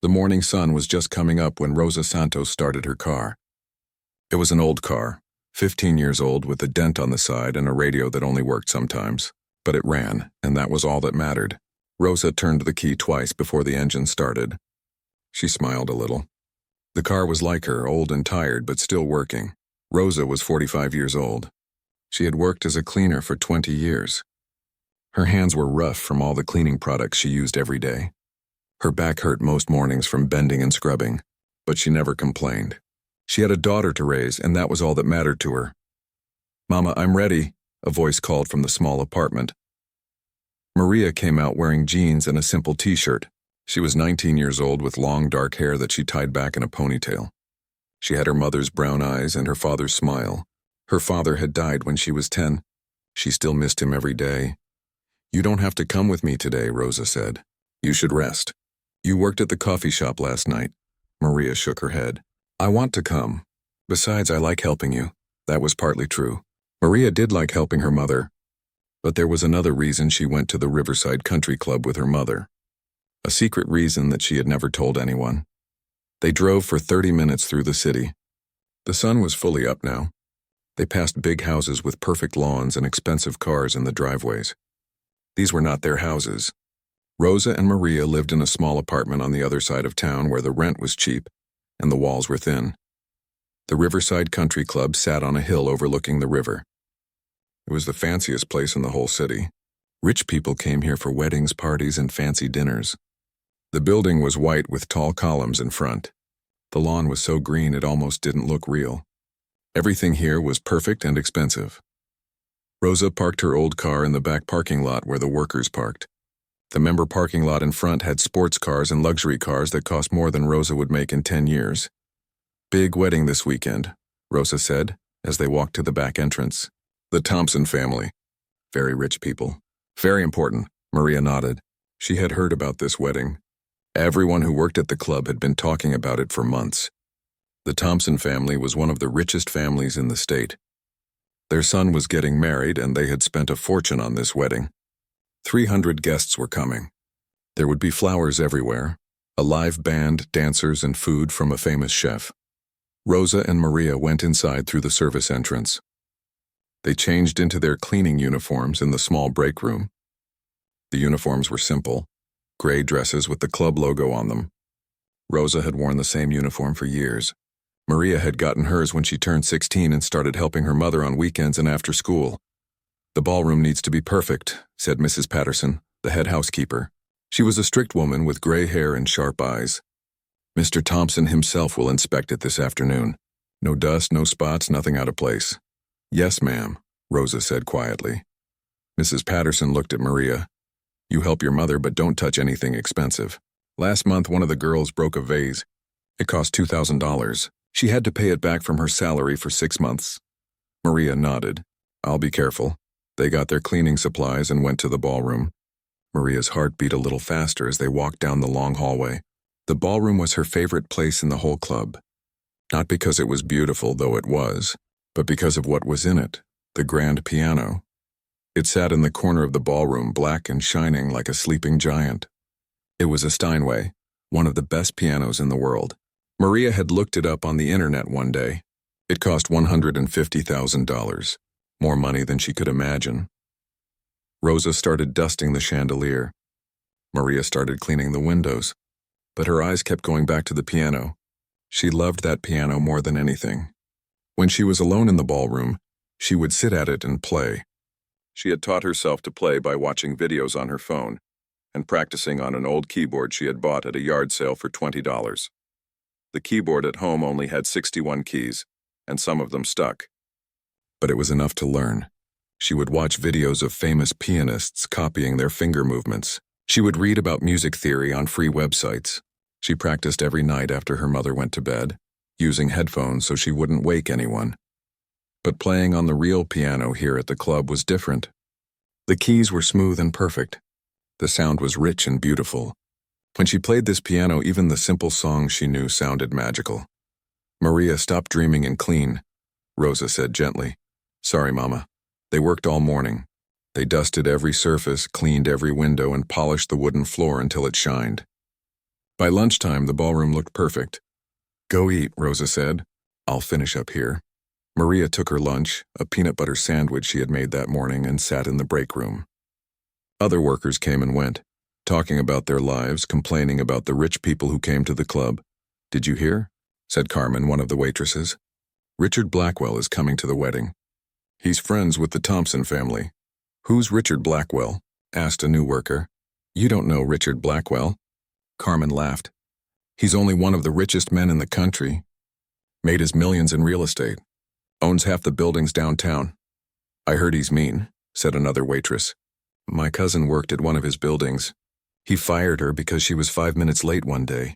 The morning sun was just coming up when Rosa Santos started her car. It was an old car, 15 years old, with a dent on the side and a radio that only worked sometimes. But it ran, and that was all that mattered. Rosa turned the key twice before the engine started. She smiled a little. The car was like her, old and tired, but still working. Rosa was 45 years old. She had worked as a cleaner for 20 years. Her hands were rough from all the cleaning products she used every day. Her back hurt most mornings from bending and scrubbing, but she never complained. She had a daughter to raise, and that was all that mattered to her. "Mama, I'm ready," a voice called from the small apartment. Maria came out wearing jeans and a simple t-shirt. She was 19 years old with long dark hair that she tied back in a ponytail. She had her mother's brown eyes and her father's smile. Her father had died when she was 10. She still missed him every day. "You don't have to come with me today," Rosa said. "You should rest. You worked at the coffee shop last night." Maria shook her head. "I want to come. Besides, I like helping you." That was partly true. Maria did like helping her mother. But there was another reason she went to the Riverside Country Club with her mother. A secret reason that she had never told anyone. They drove for 30 minutes through the city. The sun was fully up now. They passed big houses with perfect lawns and expensive cars in the driveways. These were not their houses. Rosa and Maria lived in a small apartment on the other side of town where the rent was cheap and the walls were thin. The Riverside Country Club sat on a hill overlooking the river. It was the fanciest place in the whole city. Rich people came here for weddings, parties, and fancy dinners. The building was white with tall columns in front. The lawn was so green it almost didn't look real. Everything here was perfect and expensive. Rosa parked her old car in the back parking lot where the workers parked. The member parking lot in front had sports cars and luxury cars that cost more than Rosa would make in 10 years. "Big wedding this weekend," Rosa said, as they walked to the back entrance. "The Thompson family. Very rich people. Very important," Maria nodded. She had heard about this wedding. Everyone who worked at the club had been talking about it for months. The Thompson family was one of the richest families in the state. Their son was getting married, and they had spent a fortune on this wedding. 300 guests were coming. There would be flowers everywhere, a live band, dancers, and food from a famous chef. Rosa and Maria went inside through the service entrance. They changed into their cleaning uniforms in the small break room. The uniforms were simple, gray dresses with the club logo on them. Rosa had worn the same uniform for years. Maria had gotten hers when she turned 16 and started helping her mother on weekends and after school. "The ballroom needs to be perfect," said Mrs. Patterson, the head housekeeper. She was a strict woman with gray hair and sharp eyes. "Mr. Thompson himself will inspect it this afternoon. No dust, no spots, nothing out of place." "Yes, ma'am," Rosa said quietly. Mrs. Patterson looked at Maria. "You help your mother, but don't touch anything expensive. Last month, one of the girls broke a vase. It cost $2,000. She had to pay it back from her salary for 6 months." Maria nodded. "I'll be careful." They got their cleaning supplies and went to the ballroom. Maria's heart beat a little faster as they walked down the long hallway. The ballroom was her favorite place in the whole club. Not because it was beautiful, though it was, but because of what was in it, the grand piano. It sat in the corner of the ballroom, black and shining like a sleeping giant. It was a Steinway, one of the best pianos in the world. Maria had looked it up on the internet one day. It cost $150,000. More money than she could imagine. Rosa started dusting the chandelier. Maria started cleaning the windows, but her eyes kept going back to the piano. She loved that piano more than anything. When she was alone in the ballroom, she would sit at it and play. She had taught herself to play by watching videos on her phone and practicing on an old keyboard she had bought at a yard sale for $20. The keyboard at home only had 61 keys, and some of them stuck. But it was enough to learn. She would watch videos of famous pianists copying their finger movements. She would read about music theory on free websites. She practiced every night after her mother went to bed, using headphones so she wouldn't wake anyone. But playing on the real piano here at the club was different. The keys were smooth and perfect. The sound was rich and beautiful. When she played this piano, even the simple songs she knew sounded magical. "Maria, stop dreaming and clean," Rosa said gently. "Sorry, Mama." They worked all morning. They dusted every surface, cleaned every window, and polished the wooden floor until it shined. By lunchtime, the ballroom looked perfect. "Go eat," Rosa said. "I'll finish up here." Maria took her lunch, a peanut butter sandwich she had made that morning, and sat in the break room. Other workers came and went, talking about their lives, complaining about the rich people who came to the club. "Did you hear?" said Carmen, one of the waitresses. "Richard Blackwell is coming to the wedding. He's friends with the Thompson family." "Who's Richard Blackwell?" asked a new worker. "You don't know Richard Blackwell." Carmen laughed. "He's only one of the richest men in the country. Made his millions in real estate. Owns half the buildings downtown." "I heard he's mean," said another waitress. "My cousin worked at one of his buildings. He fired her because she was 5 minutes late one day."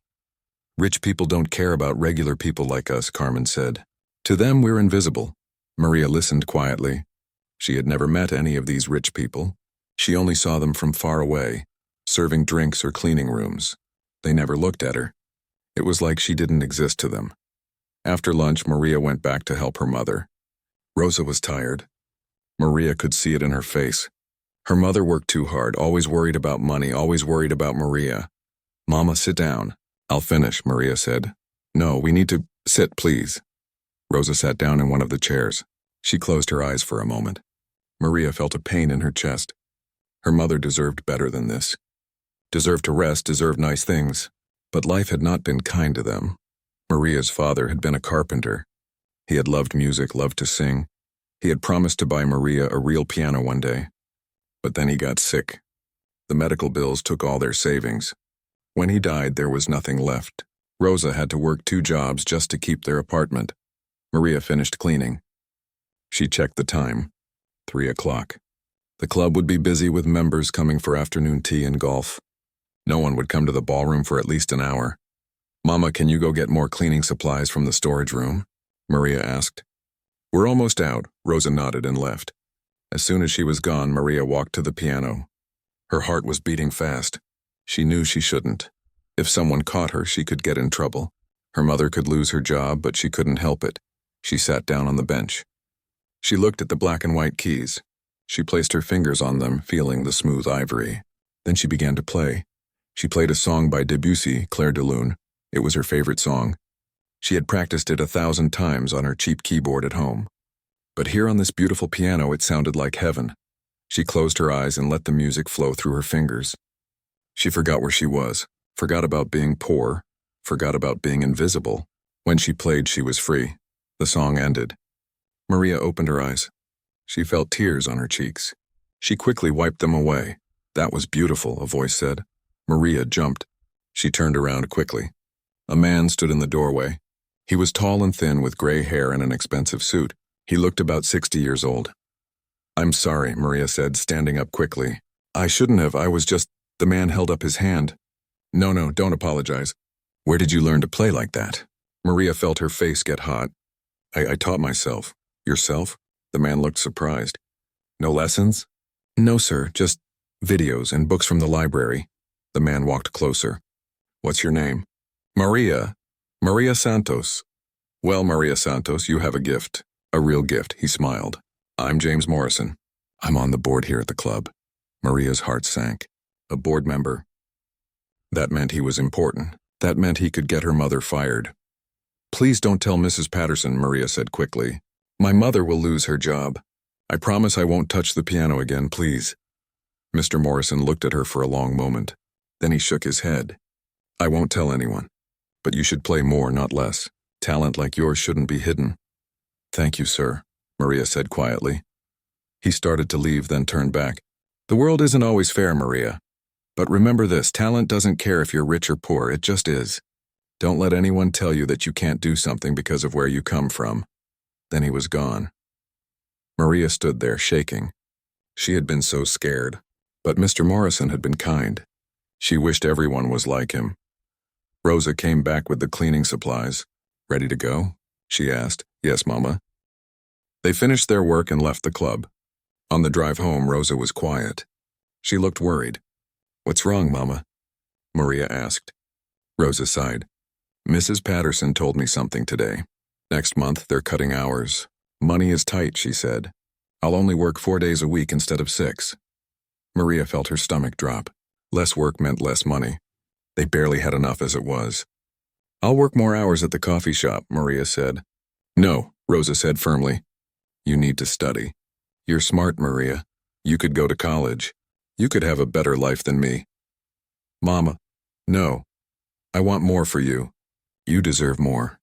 "Rich people don't care about regular people like us," Carmen said. "To them, we're invisible." Maria listened quietly. She had never met any of these rich people. She only saw them from far away, serving drinks or cleaning rooms. They never looked at her. It was like she didn't exist to them. After lunch, Maria went back to help her mother. Rosa was tired. Maria could see it in her face. Her mother worked too hard, always worried about money, always worried about Maria. "Mama, sit down." "I'll finish," Maria said. "No, we need to sit, please." Rosa sat down in one of the chairs. She closed her eyes for a moment. Maria felt a pain in her chest. Her mother deserved better than this. Deserved to rest, deserved nice things. But life had not been kind to them. Maria's father had been a carpenter. He had loved music, loved to sing. He had promised to buy Maria a real piano one day. But then he got sick. The medical bills took all their savings. When he died, there was nothing left. Rosa had to work 2 jobs just to keep their apartment. Maria finished cleaning. She checked the time. 3 o'clock. The club would be busy with members coming for afternoon tea and golf. No one would come to the ballroom for at least an hour. "Mama, can you go get more cleaning supplies from the storage room?" Maria asked. "We're almost out," Rosa nodded and left. As soon as she was gone, Maria walked to the piano. Her heart was beating fast. She knew she shouldn't. If someone caught her, she could get in trouble. Her mother could lose her job, but she couldn't help it. She sat down on the bench. She looked at the black and white keys. She placed her fingers on them, feeling the smooth ivory. Then she began to play. She played a song by Debussy, Clair de Lune. It was her favorite song. She had practiced it 1,000 times on her cheap keyboard at home. But here on this beautiful piano, it sounded like heaven. She closed her eyes and let the music flow through her fingers. She forgot where she was, forgot about being poor, forgot about being invisible. When she played, she was free. The song ended. Maria opened her eyes. She felt tears on her cheeks. She quickly wiped them away. "That was beautiful," a voice said. Maria jumped. She turned around quickly. A man stood in the doorway. He was tall and thin with gray hair and an expensive suit. He looked about 60 years old. "I'm sorry," Maria said, standing up quickly. "I shouldn't have, I was just—" The man held up his hand. No, don't apologize. Where did you learn to play like that?" Maria felt her face get hot. I taught myself." "Yourself?" The man looked surprised. "No lessons?" "No, sir, just videos and books from the library." The man walked closer. "What's your name?" "Maria. Maria Santos." "Well, Maria Santos, you have a gift. A real gift," he smiled. "I'm James Morrison. I'm on the board here at the club." Maria's heart sank. A board member. That meant he was important. That meant he could get her mother fired. "Please don't tell Mrs. Patterson," Maria said quickly. "My mother will lose her job. I promise I won't touch the piano again, please." Mr. Morrison looked at her for a long moment. Then he shook his head. "I won't tell anyone. But you should play more, not less. Talent like yours shouldn't be hidden." "Thank you, sir," Maria said quietly. He started to leave, then turned back. "The world isn't always fair, Maria. But remember this, talent doesn't care if you're rich or poor, it just is. Don't let anyone tell you that you can't do something because of where you come from." Then he was gone. Maria stood there, shaking. She had been so scared. But Mr. Morrison had been kind. She wished everyone was like him. Rosa came back with the cleaning supplies. "Ready to go?" she asked. "Yes, Mama." They finished their work and left the club. On the drive home, Rosa was quiet. She looked worried. "What's wrong, Mama?" Maria asked. Rosa sighed. "Mrs. Patterson told me something today. Next month, they're cutting hours. Money is tight," she said. "I'll only work 4 days a week instead of 6. Maria felt her stomach drop. Less work meant less money. They barely had enough as it was. "I'll work more hours at the coffee shop," Maria said. "No," Rosa said firmly. "You need to study. You're smart, Maria. You could go to college. You could have a better life than me." "Mama, no. I want more for you. You deserve more."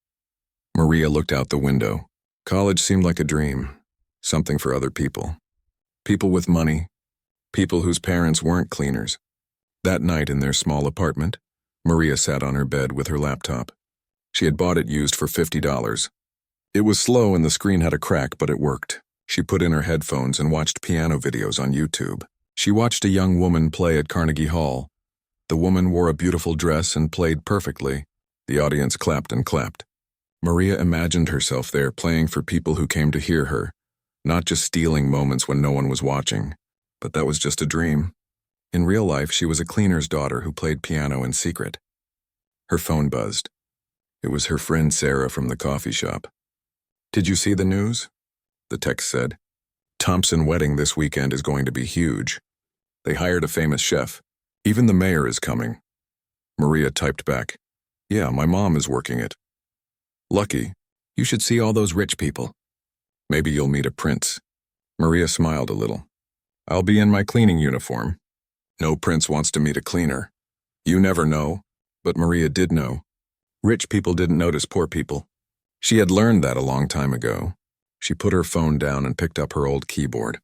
Maria looked out the window. College seemed like a dream, something for other people. People with money, people whose parents weren't cleaners. That night in their small apartment, Maria sat on her bed with her laptop. She had bought it used for $50. It was slow and the screen had a crack, but it worked. She put in her headphones and watched piano videos on YouTube. She watched a young woman play at Carnegie Hall. The woman wore a beautiful dress and played perfectly. The audience clapped and clapped. Maria imagined herself there playing for people who came to hear her, not just stealing moments when no one was watching. But that was just a dream. In real life, she was a cleaner's daughter who played piano in secret. Her phone buzzed. It was her friend Sarah from the coffee shop. "Did you see the news?" The text said. "Thompson wedding this weekend is going to be huge. They hired a famous chef. Even the mayor is coming." Maria typed back, "Yeah, my mom is working it." "Lucky. You should see all those rich people. Maybe you'll meet a prince." Maria smiled a little. "I'll be in my cleaning uniform. No prince wants to meet a cleaner." You never know, but Maria did know. Rich people didn't notice poor people. She had learned that a long time ago. She put her phone down and picked up her old keyboard.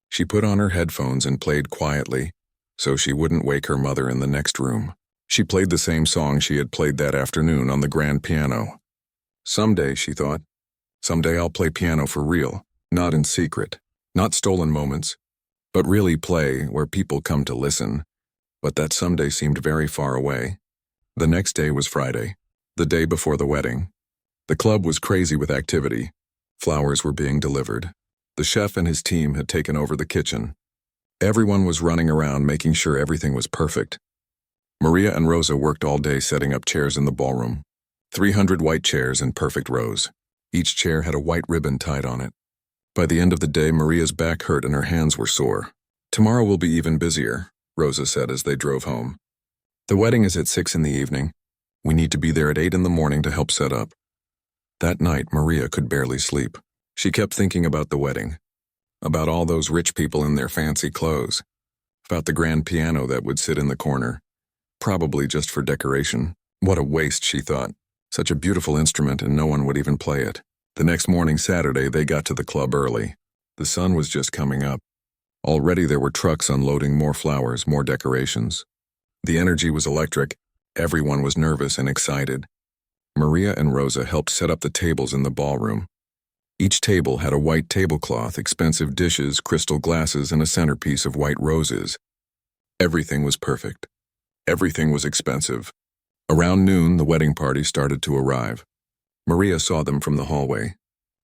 She put on her headphones and played quietly, so she wouldn't wake her mother in the next room. She played the same song she had played that afternoon on the grand piano. Someday, she thought, someday I'll play piano for real, not in secret, not stolen moments, but really play where people come to listen. But that someday seemed very far away. The next day was Friday, the day before the wedding. The club was crazy with activity. Flowers were being delivered. The chef and his team had taken over the kitchen. Everyone was running around making sure everything was perfect. Maria and Rosa worked all day setting up chairs in the ballroom. 300 white chairs in perfect rows. Each chair had a white ribbon tied on it. By the end of the day, Maria's back hurt and her hands were sore. "Tomorrow will be even busier," Rosa said as they drove home. "The wedding is at 6 in the evening. We need to be there at 8 in the morning to help set up." That night, Maria could barely sleep. She kept thinking about the wedding, about all those rich people in their fancy clothes, about the grand piano that would sit in the corner, probably just for decoration. What a waste, she thought. Such a beautiful instrument and no one would even play it. The next morning, Saturday, they got to the club early. The sun was just coming up. Already there were trucks unloading more flowers, more decorations. The energy was electric. Everyone was nervous and excited. Maria and Rosa helped set up the tables in the ballroom. Each table had a white tablecloth, expensive dishes, crystal glasses, and a centerpiece of white roses. Everything was perfect. Everything was expensive. Around noon, the wedding party started to arrive. Maria saw them from the hallway.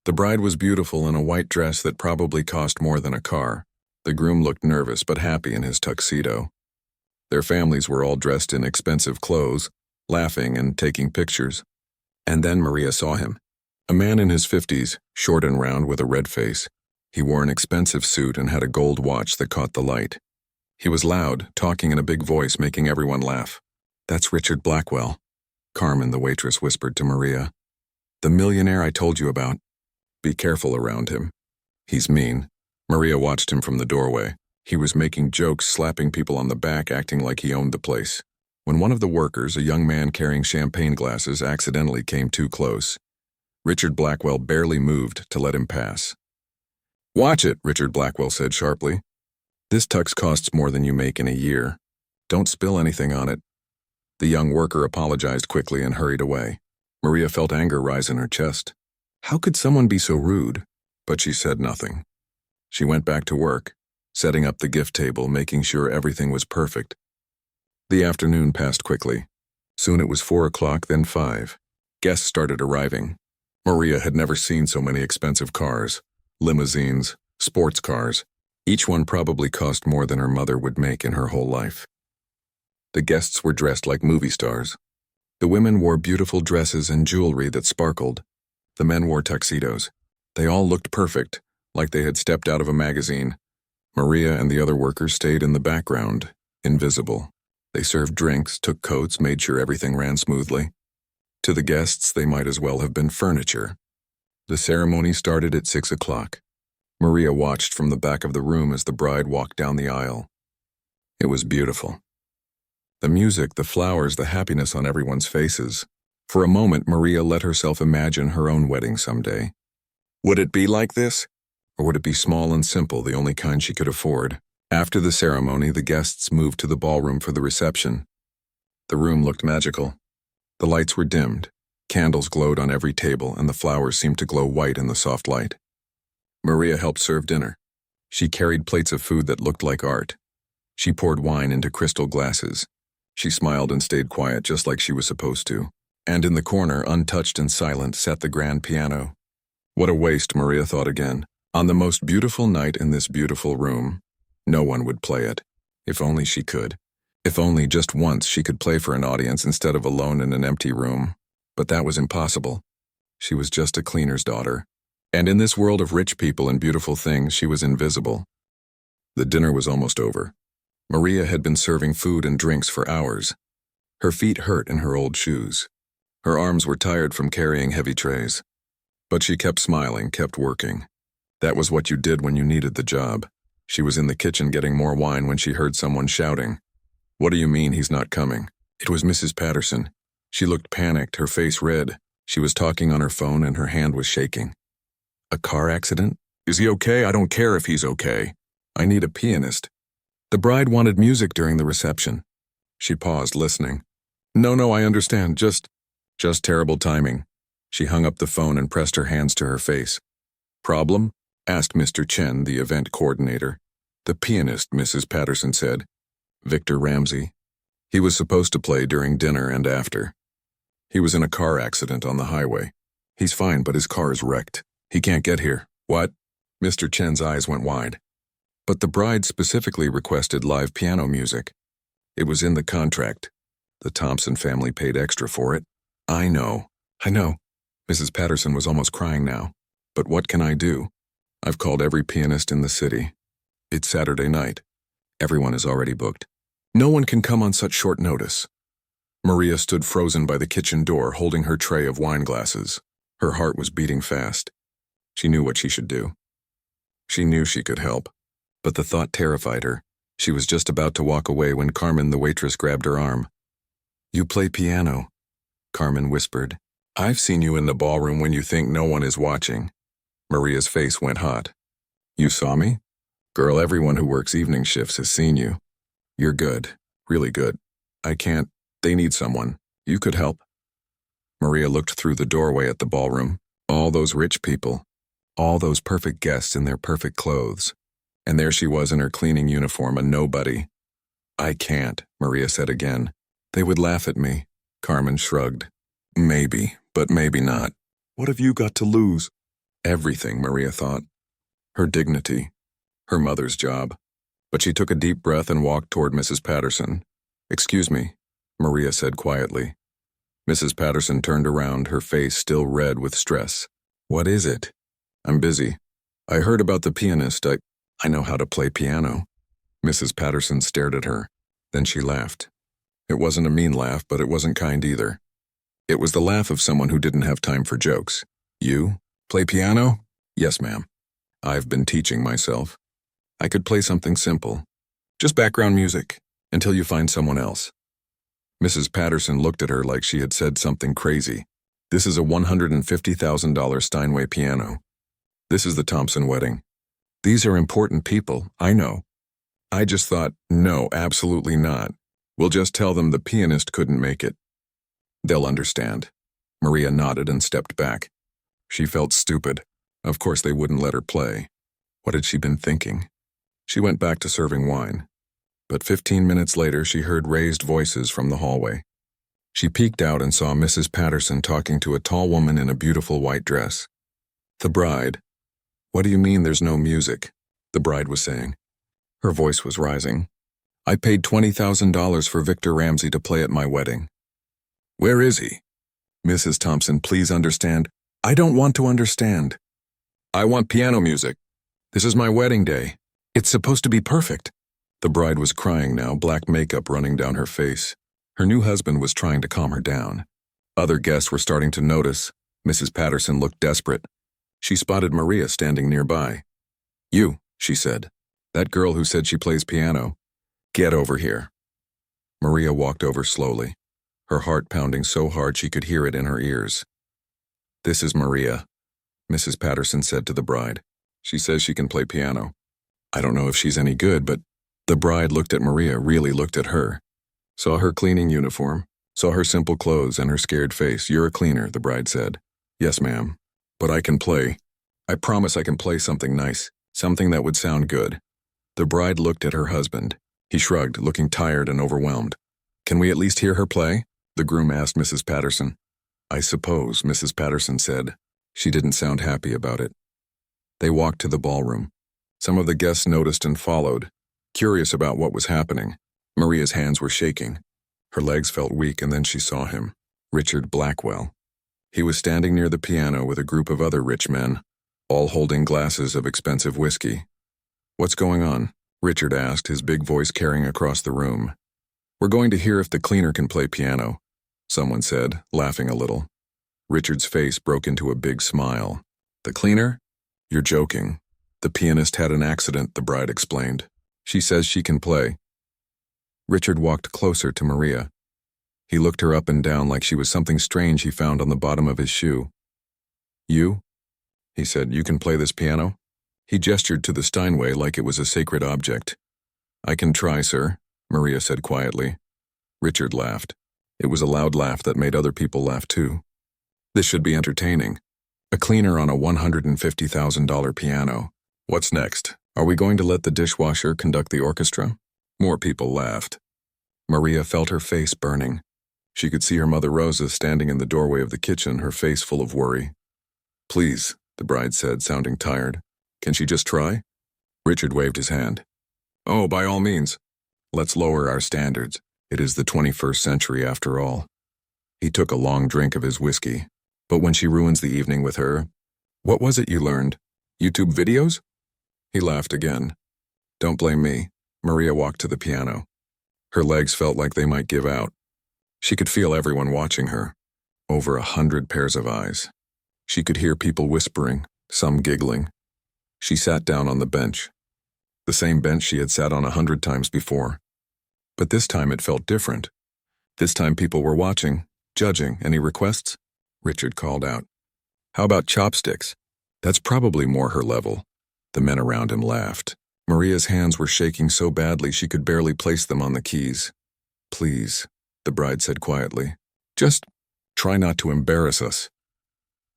The bride was beautiful in a white dress that probably cost more than a car. The groom looked nervous but happy in his tuxedo. Their families were all dressed in expensive clothes, laughing and taking pictures. And then Maria saw him. A man in his 50s, short and round with a red face. He wore an expensive suit and had a gold watch that caught the light. He was loud, talking in a big voice, making everyone laugh. "That's Richard Blackwell," Carmen, the waitress, whispered to Maria. "The millionaire I told you about. Be careful around him. He's mean." Maria watched him from the doorway. He was making jokes, slapping people on the back, acting like he owned the place. When one of the workers, a young man carrying champagne glasses, accidentally came too close, Richard Blackwell barely moved to let him pass. "Watch it," Richard Blackwell said sharply. "This tux costs more than you make in a year. Don't spill anything on it." The young worker apologized quickly and hurried away. Maria felt anger rise in her chest. How could someone be so rude? But she said nothing. She went back to work, setting up the gift table, making sure everything was perfect. The afternoon passed quickly. Soon it was 4 o'clock, then 5. Guests started arriving. Maria had never seen so many expensive cars, limousines, sports cars. Each one probably cost more than her mother would make in her whole life. The guests were dressed like movie stars. The women wore beautiful dresses and jewelry that sparkled. The men wore tuxedos. They all looked perfect, like they had stepped out of a magazine. Maria and the other workers stayed in the background, invisible. They served drinks, took coats, made sure everything ran smoothly. To the guests, they might as well have been furniture. The ceremony started at 6 o'clock. Maria watched from the back of the room as the bride walked down the aisle. It was beautiful. The music, the flowers, the happiness on everyone's faces. For a moment, Maria let herself imagine her own wedding someday. Would it be like this? Or would it be small and simple, the only kind she could afford? After the ceremony, the guests moved to the ballroom for the reception. The room looked magical. The lights were dimmed, candles glowed on every table, and the flowers seemed to glow white in the soft light. Maria helped serve dinner. She carried plates of food that looked like art. She poured wine into crystal glasses. She smiled and stayed quiet just like she was supposed to. And in the corner, untouched and silent, sat the grand piano. What a waste, Maria thought again. On the most beautiful night in this beautiful room, no one would play it. If only she could. If only just once she could play for an audience instead of alone in an empty room. But that was impossible. She was just a cleaner's daughter. And in this world of rich people and beautiful things, she was invisible. The dinner was almost over. Maria had been serving food and drinks for hours. Her feet hurt in her old shoes. Her arms were tired from carrying heavy trays. But she kept smiling, kept working. That was what you did when you needed the job. She was in the kitchen getting more wine when she heard someone shouting. "What do you mean he's not coming?" It was Mrs. Patterson. She looked panicked, her face red. She was talking on her phone and her hand was shaking. "A car accident? Is he okay? I don't care if he's okay. I need a pianist." The bride wanted music during the reception. She paused, listening. No, I understand. Just terrible timing." She hung up the phone and pressed her hands to her face. "Problem?" asked Mr. Chen, the event coordinator. "The pianist," Mrs. Patterson said. "Victor Ramsey. He was supposed to play during dinner and after. He was in a car accident on the highway. He's fine, but his car is wrecked. He can't get here." "What?" Mr. Chen's eyes went wide. But the bride specifically requested live piano music. It was in the contract. The Thompson family paid extra for it. I know. Mrs. Patterson was almost crying now. But what can I do? I've called every pianist in the city. It's Saturday night. Everyone is already booked. No one can come on such short notice. Maria stood frozen by the kitchen door, holding her tray of wine glasses. Her heart was beating fast. She knew what she should do. She knew she could help. But the thought terrified her. She was just about to walk away when Carmen, the waitress, grabbed her arm. "You play piano," Carmen whispered. "I've seen you in the ballroom when you think no one is watching." Maria's face went hot. "You saw me? Girl, everyone who works evening shifts has seen you. You're good, really good. I can't. They need someone. You could help." Maria looked through the doorway at the ballroom. All those rich people. All those perfect guests in their perfect clothes. And there she was in her cleaning uniform, a nobody. "I can't," Maria said again. "They would laugh at me." Carmen shrugged. "Maybe, but maybe not. What have you got to lose?" Everything, Maria thought. Her dignity. Her mother's job. But she took a deep breath and walked toward Mrs. Patterson. "Excuse me," Maria said quietly. Mrs. Patterson turned around, her face still red with stress. "What is it?" "I'm busy. I heard about the pianist. I know how to play piano." Mrs. Patterson stared at her. Then she laughed. It wasn't a mean laugh, but it wasn't kind either. It was the laugh of someone who didn't have time for jokes. "You? Play piano?" "Yes, ma'am. I've been teaching myself. I could play something simple. Just background music, until you find someone else." Mrs. Patterson looked at her like she had said something crazy. "This is a $150,000 Steinway piano. This is the Thompson wedding. These are important people, I know. I just thought, no, absolutely not. We'll just tell them the pianist couldn't make it. They'll understand." Maria nodded and stepped back. She felt stupid. Of course they wouldn't let her play. What had she been thinking? She went back to serving wine. But 15 minutes later, she heard raised voices from the hallway. She peeked out and saw Mrs. Patterson talking to a tall woman in a beautiful white dress. "The bride." "What do you mean there's no music?" the bride was saying. Her voice was rising. "I paid $20,000 for Victor Ramsey to play at my wedding." "Where is he?" "Mrs. Thompson, please understand." "I don't want to understand. I want piano music. This is my wedding day. It's supposed to be perfect." The bride was crying now, black makeup running down her face. Her new husband was trying to calm her down. Other guests were starting to notice. Mrs. Patterson looked desperate. She spotted Maria standing nearby. "You," she said. "That girl who said she plays piano. Get over here." Maria walked over slowly, her heart pounding so hard she could hear it in her ears. "This is Maria," Mrs. Patterson said to the bride. "She says she can play piano. I don't know if she's any good, but—" The bride looked at Maria, really looked at her. Saw her cleaning uniform, saw her simple clothes and her scared face. "You're a cleaner," the bride said. "Yes, ma'am. But I can play. I promise I can play something nice, something that would sound good." The bride looked at her husband. He shrugged, looking tired and overwhelmed. "Can we at least hear her play?" the groom asked Mrs. Patterson. "I suppose," Mrs. Patterson said. She didn't sound happy about it. They walked to the ballroom. Some of the guests noticed and followed, curious about what was happening. Maria's hands were shaking. Her legs felt weak, and then she saw him, Richard Blackwell. He was standing near the piano with a group of other rich men, all holding glasses of expensive whiskey. "What's going on?" Richard asked, his big voice carrying across the room. "We're going to hear if the cleaner can play piano," someone said, laughing a little. Richard's face broke into a big smile. "The cleaner? You're joking. The pianist had an accident," the bride explained. "She says she can play." Richard walked closer to Maria. He looked her up and down like she was something strange he found on the bottom of his shoe. "You?" he said. "You can play this piano?" He gestured to the Steinway like it was a sacred object. "I can try, sir," Maria said quietly. Richard laughed. It was a loud laugh that made other people laugh too. This should be entertaining. A cleaner on a $150,000 piano. What's next? Are we going to let the dishwasher conduct the orchestra? More people laughed. Maria felt her face burning. She could see her mother Rosa standing in the doorway of the kitchen, her face full of worry. "Please," the bride said, sounding tired. "Can she just try?" Richard waved his hand. "Oh, by all means. Let's lower our standards. It is the 21st century after all." He took a long drink of his whiskey. "But when she ruins the evening with her—" "What was it you learned? YouTube videos?" He laughed again. "Don't blame me." Maria walked to the piano. Her legs felt like they might give out. She could feel everyone watching her. Over 100 pairs of eyes. She could hear people whispering, some giggling. She sat down on the bench. The same bench she had sat on 100 times before. But this time it felt different. This time people were watching, judging. "Any requests?" Richard called out. "How about chopsticks? That's probably more her level." The men around him laughed. Maria's hands were shaking so badly she could barely place them on the keys. "Please," the bride said quietly. "Just try not to embarrass us."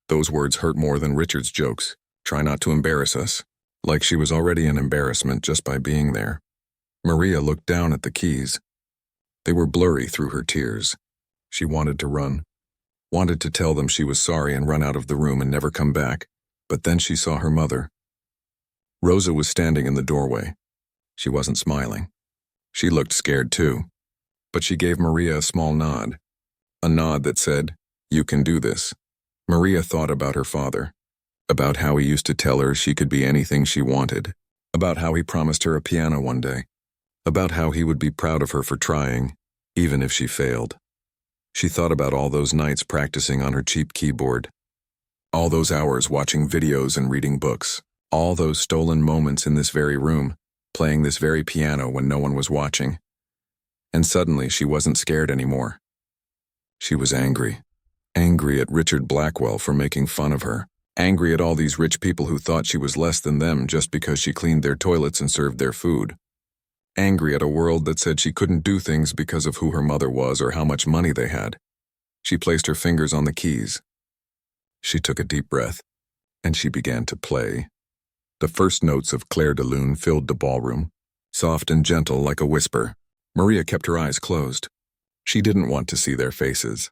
Those words hurt more than Richard's jokes. Try not to embarrass us. Like she was already an embarrassment just by being there. Maria looked down at the keys. They were blurry through her tears. She wanted to run. Wanted to tell them she was sorry and run out of the room and never come back. But then she saw her mother. Rosa was standing in the doorway. She wasn't smiling. She looked scared too. But she gave Maria a small nod. A nod that said, "You can do this." Maria thought about her father. About how he used to tell her she could be anything she wanted. About how he promised her a piano one day. About how he would be proud of her for trying, even if she failed. She thought about all those nights practicing on her cheap keyboard. All those hours watching videos and reading books. All those stolen moments in this very room, playing this very piano when no one was watching. And suddenly she wasn't scared anymore. She was angry. Angry at Richard Blackwell for making fun of her. Angry at all these rich people who thought she was less than them just because she cleaned their toilets and served their food. Angry at a world that said she couldn't do things because of who her mother was or how much money they had. She placed her fingers on the keys. She took a deep breath, and she began to play. The first notes of Clair de Lune filled the ballroom, soft and gentle like a whisper. Maria kept her eyes closed. She didn't want to see their faces.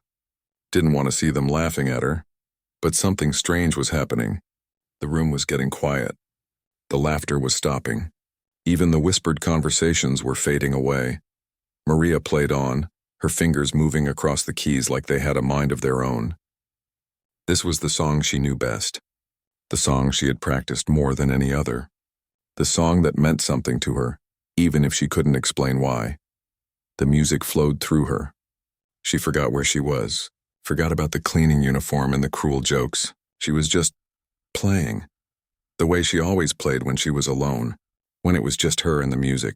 Didn't want to see them laughing at her. But something strange was happening. The room was getting quiet. The laughter was stopping. Even the whispered conversations were fading away. Maria played on, her fingers moving across the keys like they had a mind of their own. This was the song she knew best. The song she had practiced more than any other. The song that meant something to her, even if she couldn't explain why. The music flowed through her. She forgot where she was, forgot about the cleaning uniform and the cruel jokes. She was just playing, the way she always played when she was alone, when it was just her and the music.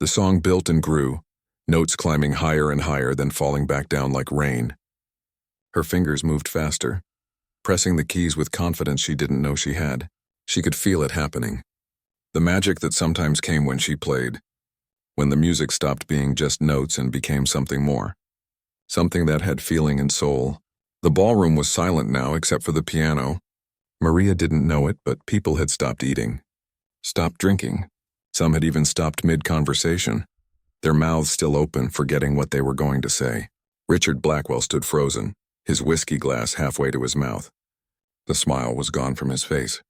The song built and grew, notes climbing higher and higher, then falling back down like rain. Her fingers moved faster, pressing the keys with confidence she didn't know she had. She could feel it happening. The magic that sometimes came when she played, when the music stopped being just notes and became something more. Something that had feeling and soul. The ballroom was silent now except for the piano. Maria didn't know it, but people had stopped eating, stopped drinking. Some had even stopped mid-conversation, their mouths still open, forgetting what they were going to say. Richard Blackwell stood frozen, his whiskey glass halfway to his mouth. The smile was gone from his face.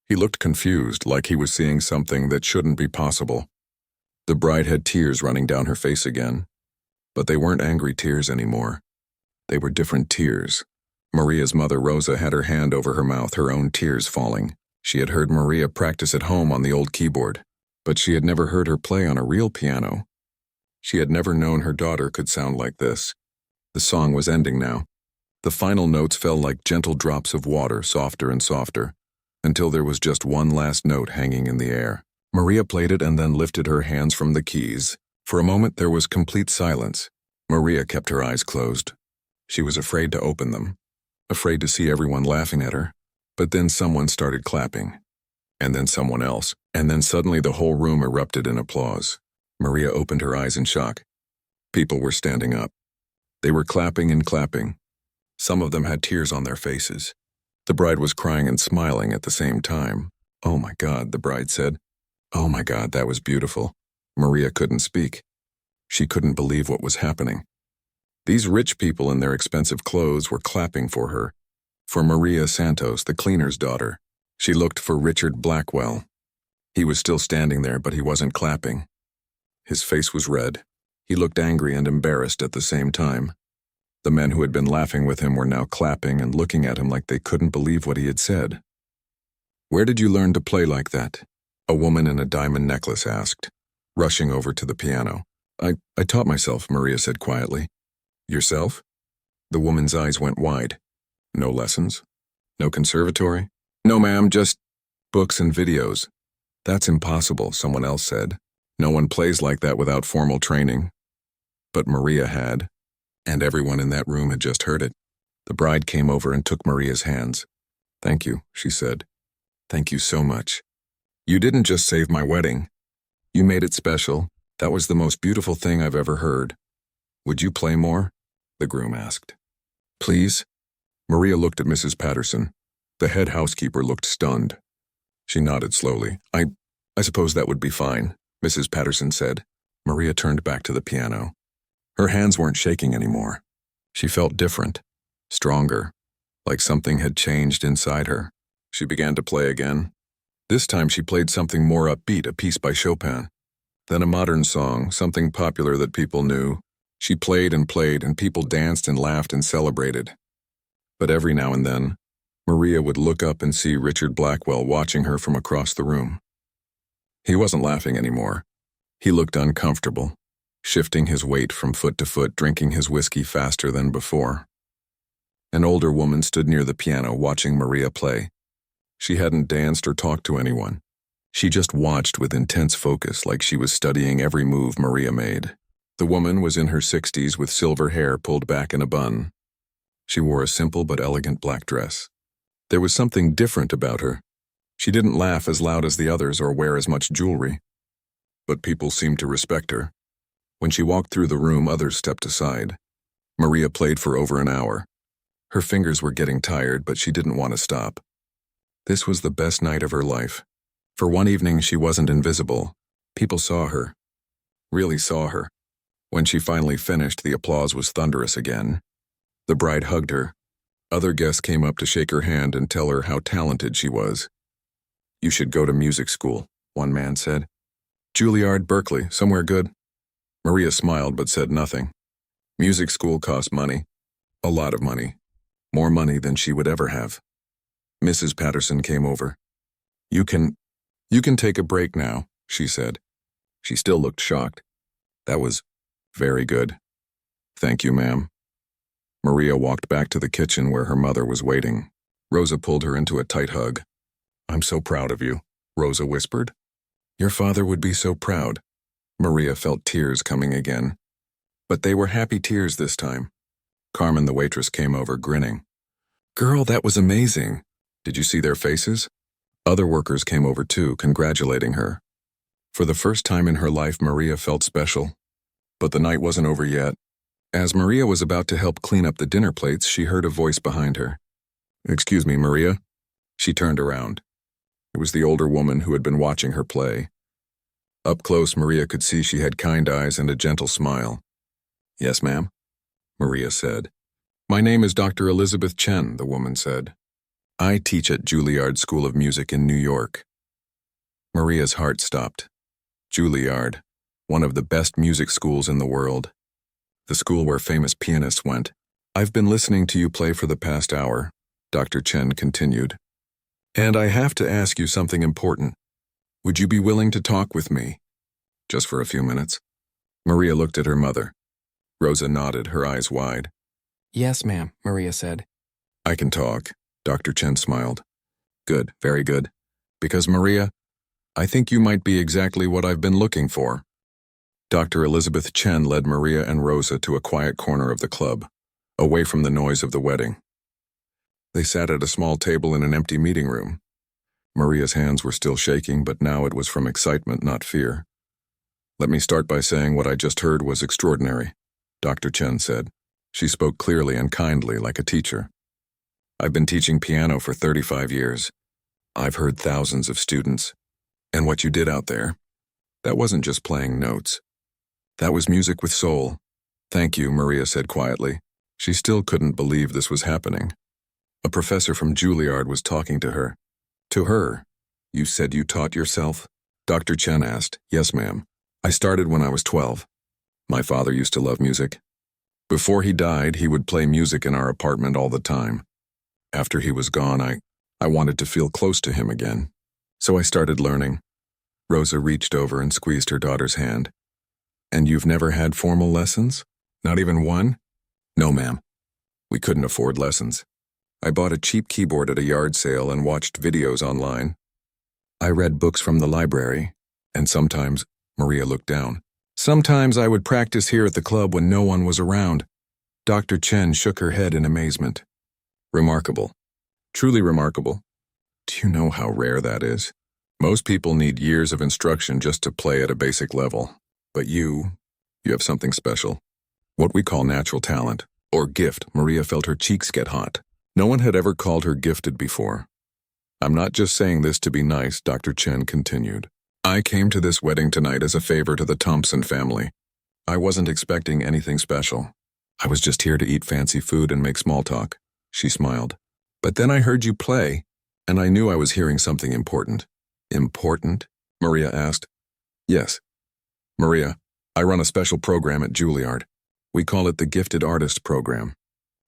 He looked confused, like he was seeing something that shouldn't be possible. The bride had tears running down her face again, but they weren't angry tears anymore. They were different tears. Maria's mother, Rosa, had her hand over her mouth, her own tears falling. She had heard Maria practice at home on the old keyboard, but she had never heard her play on a real piano. She had never known her daughter could sound like this. The song was ending now. The final notes fell like gentle drops of water, softer and softer, until there was just one last note hanging in the air. Maria played it and then lifted her hands from the keys. For a moment there was complete silence. Maria kept her eyes closed. She was afraid to open them, afraid to see everyone laughing at her. But then someone started clapping, and then someone else, and then suddenly the whole room erupted in applause. Maria opened her eyes in shock. People were standing up. They were clapping and clapping. Some of them had tears on their faces. The bride was crying and smiling at the same time. "Oh my God," the bride said. "Oh my God, that was beautiful." Maria couldn't speak. She couldn't believe what was happening. These rich people in their expensive clothes were clapping for her, for Maria Santos, the cleaner's daughter. She looked for Richard Blackwell. He was still standing there, but he wasn't clapping. His face was red. He looked angry and embarrassed at the same time. The men who had been laughing with him were now clapping and looking at him like they couldn't believe what he had said. "Where did you learn to play like that?" a woman in a diamond necklace asked, rushing over to the piano. I taught myself," Maria said quietly. "Yourself?" The woman's eyes went wide. "No lessons? No conservatory?" "No, ma'am, just books and videos." "That's impossible," someone else said. "No one plays like that without formal training." But Maria had, and everyone in that room had just heard it. The bride came over and took Maria's hands. "Thank you," she said. "Thank you so much. You didn't just save my wedding. You made it special. That was the most beautiful thing I've ever heard. Would you play more?" the groom asked. "Please?" Maria looked at Mrs. Patterson. The head housekeeper looked stunned. She nodded slowly. I suppose that would be fine," Mrs. Patterson said. Maria turned back to the piano. Her hands weren't shaking anymore. She felt different, stronger, like something had changed inside her. She began to play again. This time she played something more upbeat, a piece by Chopin. Then a modern song, something popular that people knew. She played, and people danced and laughed and celebrated. But every now and then, Maria would look up and see Richard Blackwell watching her from across the room. He wasn't laughing anymore. He looked uncomfortable, shifting his weight from foot to foot, drinking his whiskey faster than before. An older woman stood near the piano watching Maria play. She hadn't danced or talked to anyone. She just watched with intense focus, like she was studying every move Maria made. The woman was in her 60s with silver hair pulled back in a bun. She wore a simple but elegant black dress. There was something different about her. She didn't laugh as loud as the others or wear as much jewelry. But people seemed to respect her. When she walked through the room, others stepped aside. Maria played for over an hour. Her fingers were getting tired, but she didn't want to stop. This was the best night of her life. For one evening, she wasn't invisible. People saw her. Really saw her. When she finally finished, the applause was thunderous again. The bride hugged her. Other guests came up to shake her hand and tell her how talented she was. "You should go to music school," one man said. "Juilliard, Berkeley, somewhere good." Maria smiled but said nothing. Music school cost money. A lot of money. More money than she would ever have. Mrs. Patterson came over. You can take a break now," she said. She still looked shocked. That was very good. Thank you, ma'am. Maria walked back to the kitchen where her mother was waiting. Rosa pulled her into a tight hug. I'm so proud of you, Rosa whispered. Your father would be so proud. Maria felt tears coming again. But they were happy tears this time. Carmen, the waitress, came over grinning. Girl, that was amazing. Did you see their faces? Other workers came over too, congratulating her. For the first time in her life, Maria felt special. But the night wasn't over yet. As Maria was about to help clean up the dinner plates, she heard a voice behind her. Excuse me, Maria? She turned around. It was the older woman who had been watching her play. Up close, Maria could see she had kind eyes and a gentle smile. Yes, ma'am, Maria said. My name is Dr. Elizabeth Chen, the woman said. I teach at Juilliard School of Music in New York. Maria's heart stopped. Juilliard, one of the best music schools in the world. The school where famous pianists went. I've been listening to you play for the past hour, Dr. Chen continued. And I have to ask you something important. Would you be willing to talk with me? Just for a few minutes. Maria looked at her mother. Rosa nodded, her eyes wide. Yes, ma'am, Maria said. I can talk, Dr. Chen smiled. Good, very good. Because, Maria, I think you might be exactly what I've been looking for. Dr. Elizabeth Chen led Maria and Rosa to a quiet corner of the club, away from the noise of the wedding. They sat at a small table in an empty meeting room. Maria's hands were still shaking, but now it was from excitement, not fear. Let me start by saying what I just heard was extraordinary, Dr. Chen said. She spoke clearly and kindly, like a teacher. I've been teaching piano for 35 years. I've heard thousands of students. And what you did out there, that wasn't just playing notes. That was music with soul. Thank you, Maria said quietly. She still couldn't believe this was happening. A professor from Juilliard was talking to her. To her? You said you taught yourself? Dr. Chen asked. Yes, ma'am. I started when I was 12. My father used to love music. Before he died, he would play music in our apartment all the time. After he was gone, I wanted to feel close to him again. So I started learning. Rosa reached over and squeezed her daughter's hand. And you've never had formal lessons? Not even one? No, ma'am. We couldn't afford lessons. I bought a cheap keyboard at a yard sale and watched videos online. I read books from the library, and sometimes, Maria looked down, sometimes I would practice here at the club when no one was around. Dr. Chen shook her head in amazement. Remarkable. Truly remarkable. Do you know how rare that is? Most people need years of instruction just to play at a basic level. But you have something special. What we call natural talent, or gift. Maria felt her cheeks get hot. No one had ever called her gifted before. I'm not just saying this to be nice, Dr. Chen continued. I came to this wedding tonight as a favor to the Thompson family. I wasn't expecting anything special. I was just here to eat fancy food and make small talk. She smiled. But then I heard you play, and I knew I was hearing something important. Important? Maria asked. Yes. Maria, I run a special program at Juilliard. We call it the Gifted Artist Program.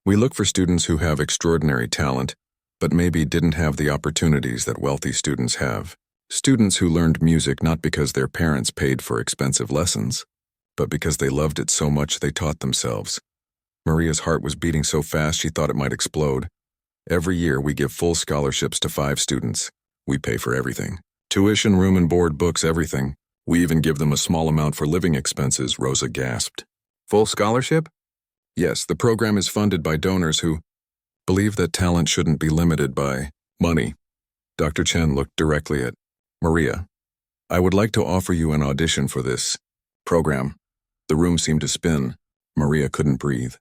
We look for students who have extraordinary talent, but maybe didn't have the opportunities that wealthy students have. Students who learned music not because their parents paid for expensive lessons, but because they loved it so much they taught themselves. Maria's heart was beating so fast she thought it might explode. Every year we give full scholarships to 5 students. We pay for everything. Tuition, room and board, books, everything. We even give them a small amount for living expenses, Rosa gasped. Full scholarship? Yes, the program is funded by donors who believe that talent shouldn't be limited by money. Dr. Chen looked directly at Maria. I would like to offer you an audition for this program. The room seemed to spin. Maria couldn't breathe.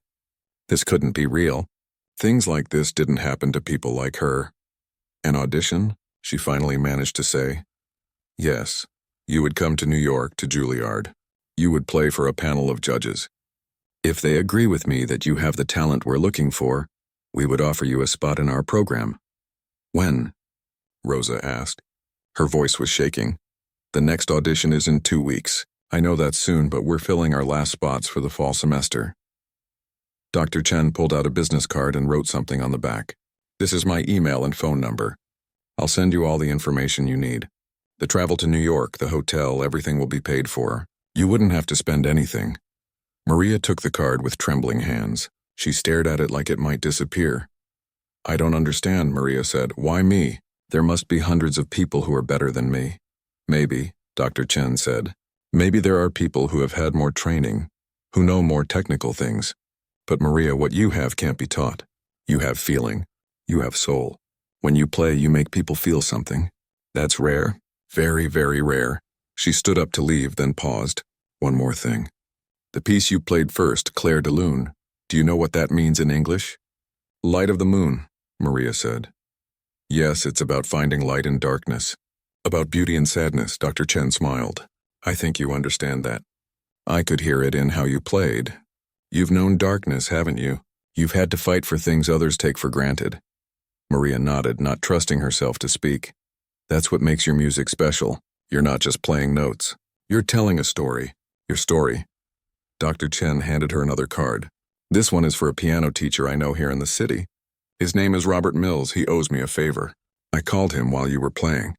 This couldn't be real. Things like this didn't happen to people like her. An audition? She finally managed to say. Yes, you would come to New York, to Juilliard. You would play for a panel of judges. If they agree with me that you have the talent we're looking for, we would offer you a spot in our program. When? Rosa asked. Her voice was shaking. The next audition is in 2 weeks. I know that's soon, but we're filling our last spots for the fall semester. Dr. Chen pulled out a business card and wrote something on the back. This is my email and phone number. I'll send you all the information you need. The travel to New York, the hotel, everything will be paid for. You wouldn't have to spend anything. Maria took the card with trembling hands. She stared at it like it might disappear. I don't understand, Maria said. Why me? There must be hundreds of people who are better than me. Maybe, Dr. Chen said. Maybe there are people who have had more training, who know more technical things. But Maria, what you have can't be taught. You have feeling. You have soul. When you play, you make people feel something. That's rare. Very, very rare. She stood up to leave, then paused. One more thing. The piece you played first, Clair de Lune. Do you know what that means in English? Light of the moon, Maria said. Yes, it's about finding light in darkness. About beauty and sadness, Dr. Chen smiled. I think you understand that. I could hear it in how you played. You've known darkness, haven't you? You've had to fight for things others take for granted. Maria nodded, not trusting herself to speak. That's what makes your music special. You're not just playing notes. You're telling a story. Your story. Dr. Chen handed her another card. This one is for a piano teacher I know here in the city. His name is Robert Mills. He owes me a favor. I called him while you were playing.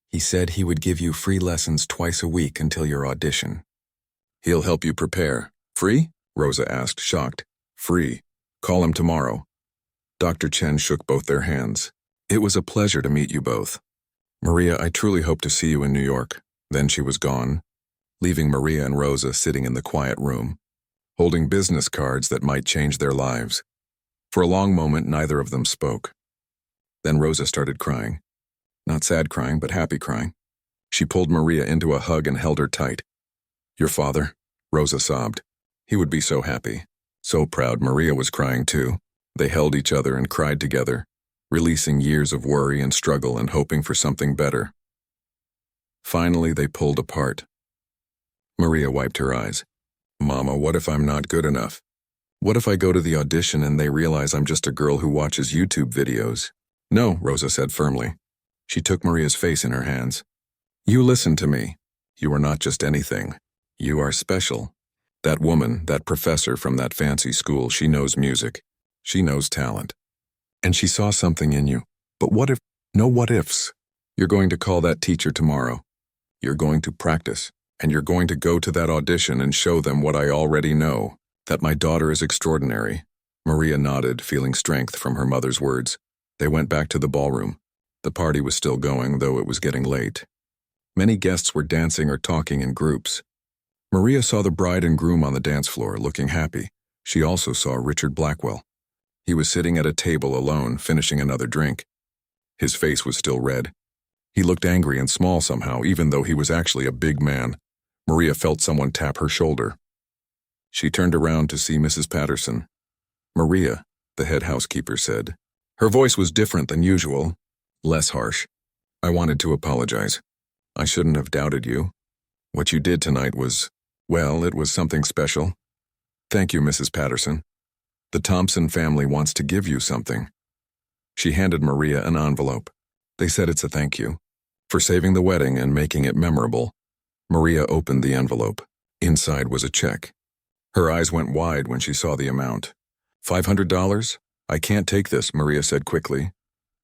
He said he would give you free lessons twice a week until your audition. He'll help you prepare. Free? Rosa asked, shocked. Free. Call him tomorrow. Dr. Chen shook both their hands. It was a pleasure to meet you both. Maria, I truly hope to see you in New York. Then she was gone, leaving Maria and Rosa sitting in the quiet room, holding business cards that might change their lives. For a long moment, neither of them spoke. Then Rosa started crying. Not sad crying, but happy crying. She pulled Maria into a hug and held her tight. Your father, Rosa sobbed. He would be so happy, so proud. Maria was crying too. They held each other and cried together, releasing years of worry and struggle and hoping for something better. Finally, they pulled apart. Maria wiped her eyes. Mama, what if I'm not good enough? What if I go to the audition and they realize I'm just a girl who watches YouTube videos? No, Rosa said firmly. She took Maria's face in her hands. You listen to me. You are not just anything. You are special. That woman, that professor from that fancy school, she knows music. She knows talent. And she saw something in you. But what if? No what ifs. You're going to call that teacher tomorrow. You're going to practice. And you're going to go to that audition and show them what I already know, that my daughter is extraordinary. Maria nodded, feeling strength from her mother's words. They went back to the ballroom. The party was still going, though it was getting late. Many guests were dancing or talking in groups. Maria saw the bride and groom on the dance floor, looking happy. She also saw Richard Blackwell. He was sitting at a table alone, finishing another drink. His face was still red. He looked angry and small somehow, even though he was actually a big man. Maria felt someone tap her shoulder. She turned around to see Mrs. Patterson. Maria, the head housekeeper said. Her voice was different than usual, less harsh. I wanted to apologize. I shouldn't have doubted you. What you did tonight was, well, it was something special. Thank you, Mrs. Patterson. The Thompson family wants to give you something. She handed Maria an envelope. They said it's a thank you for saving the wedding and making it memorable. Maria opened the envelope. Inside was a check. Her eyes went wide when she saw the amount. $500? I can't take this, Maria said quickly.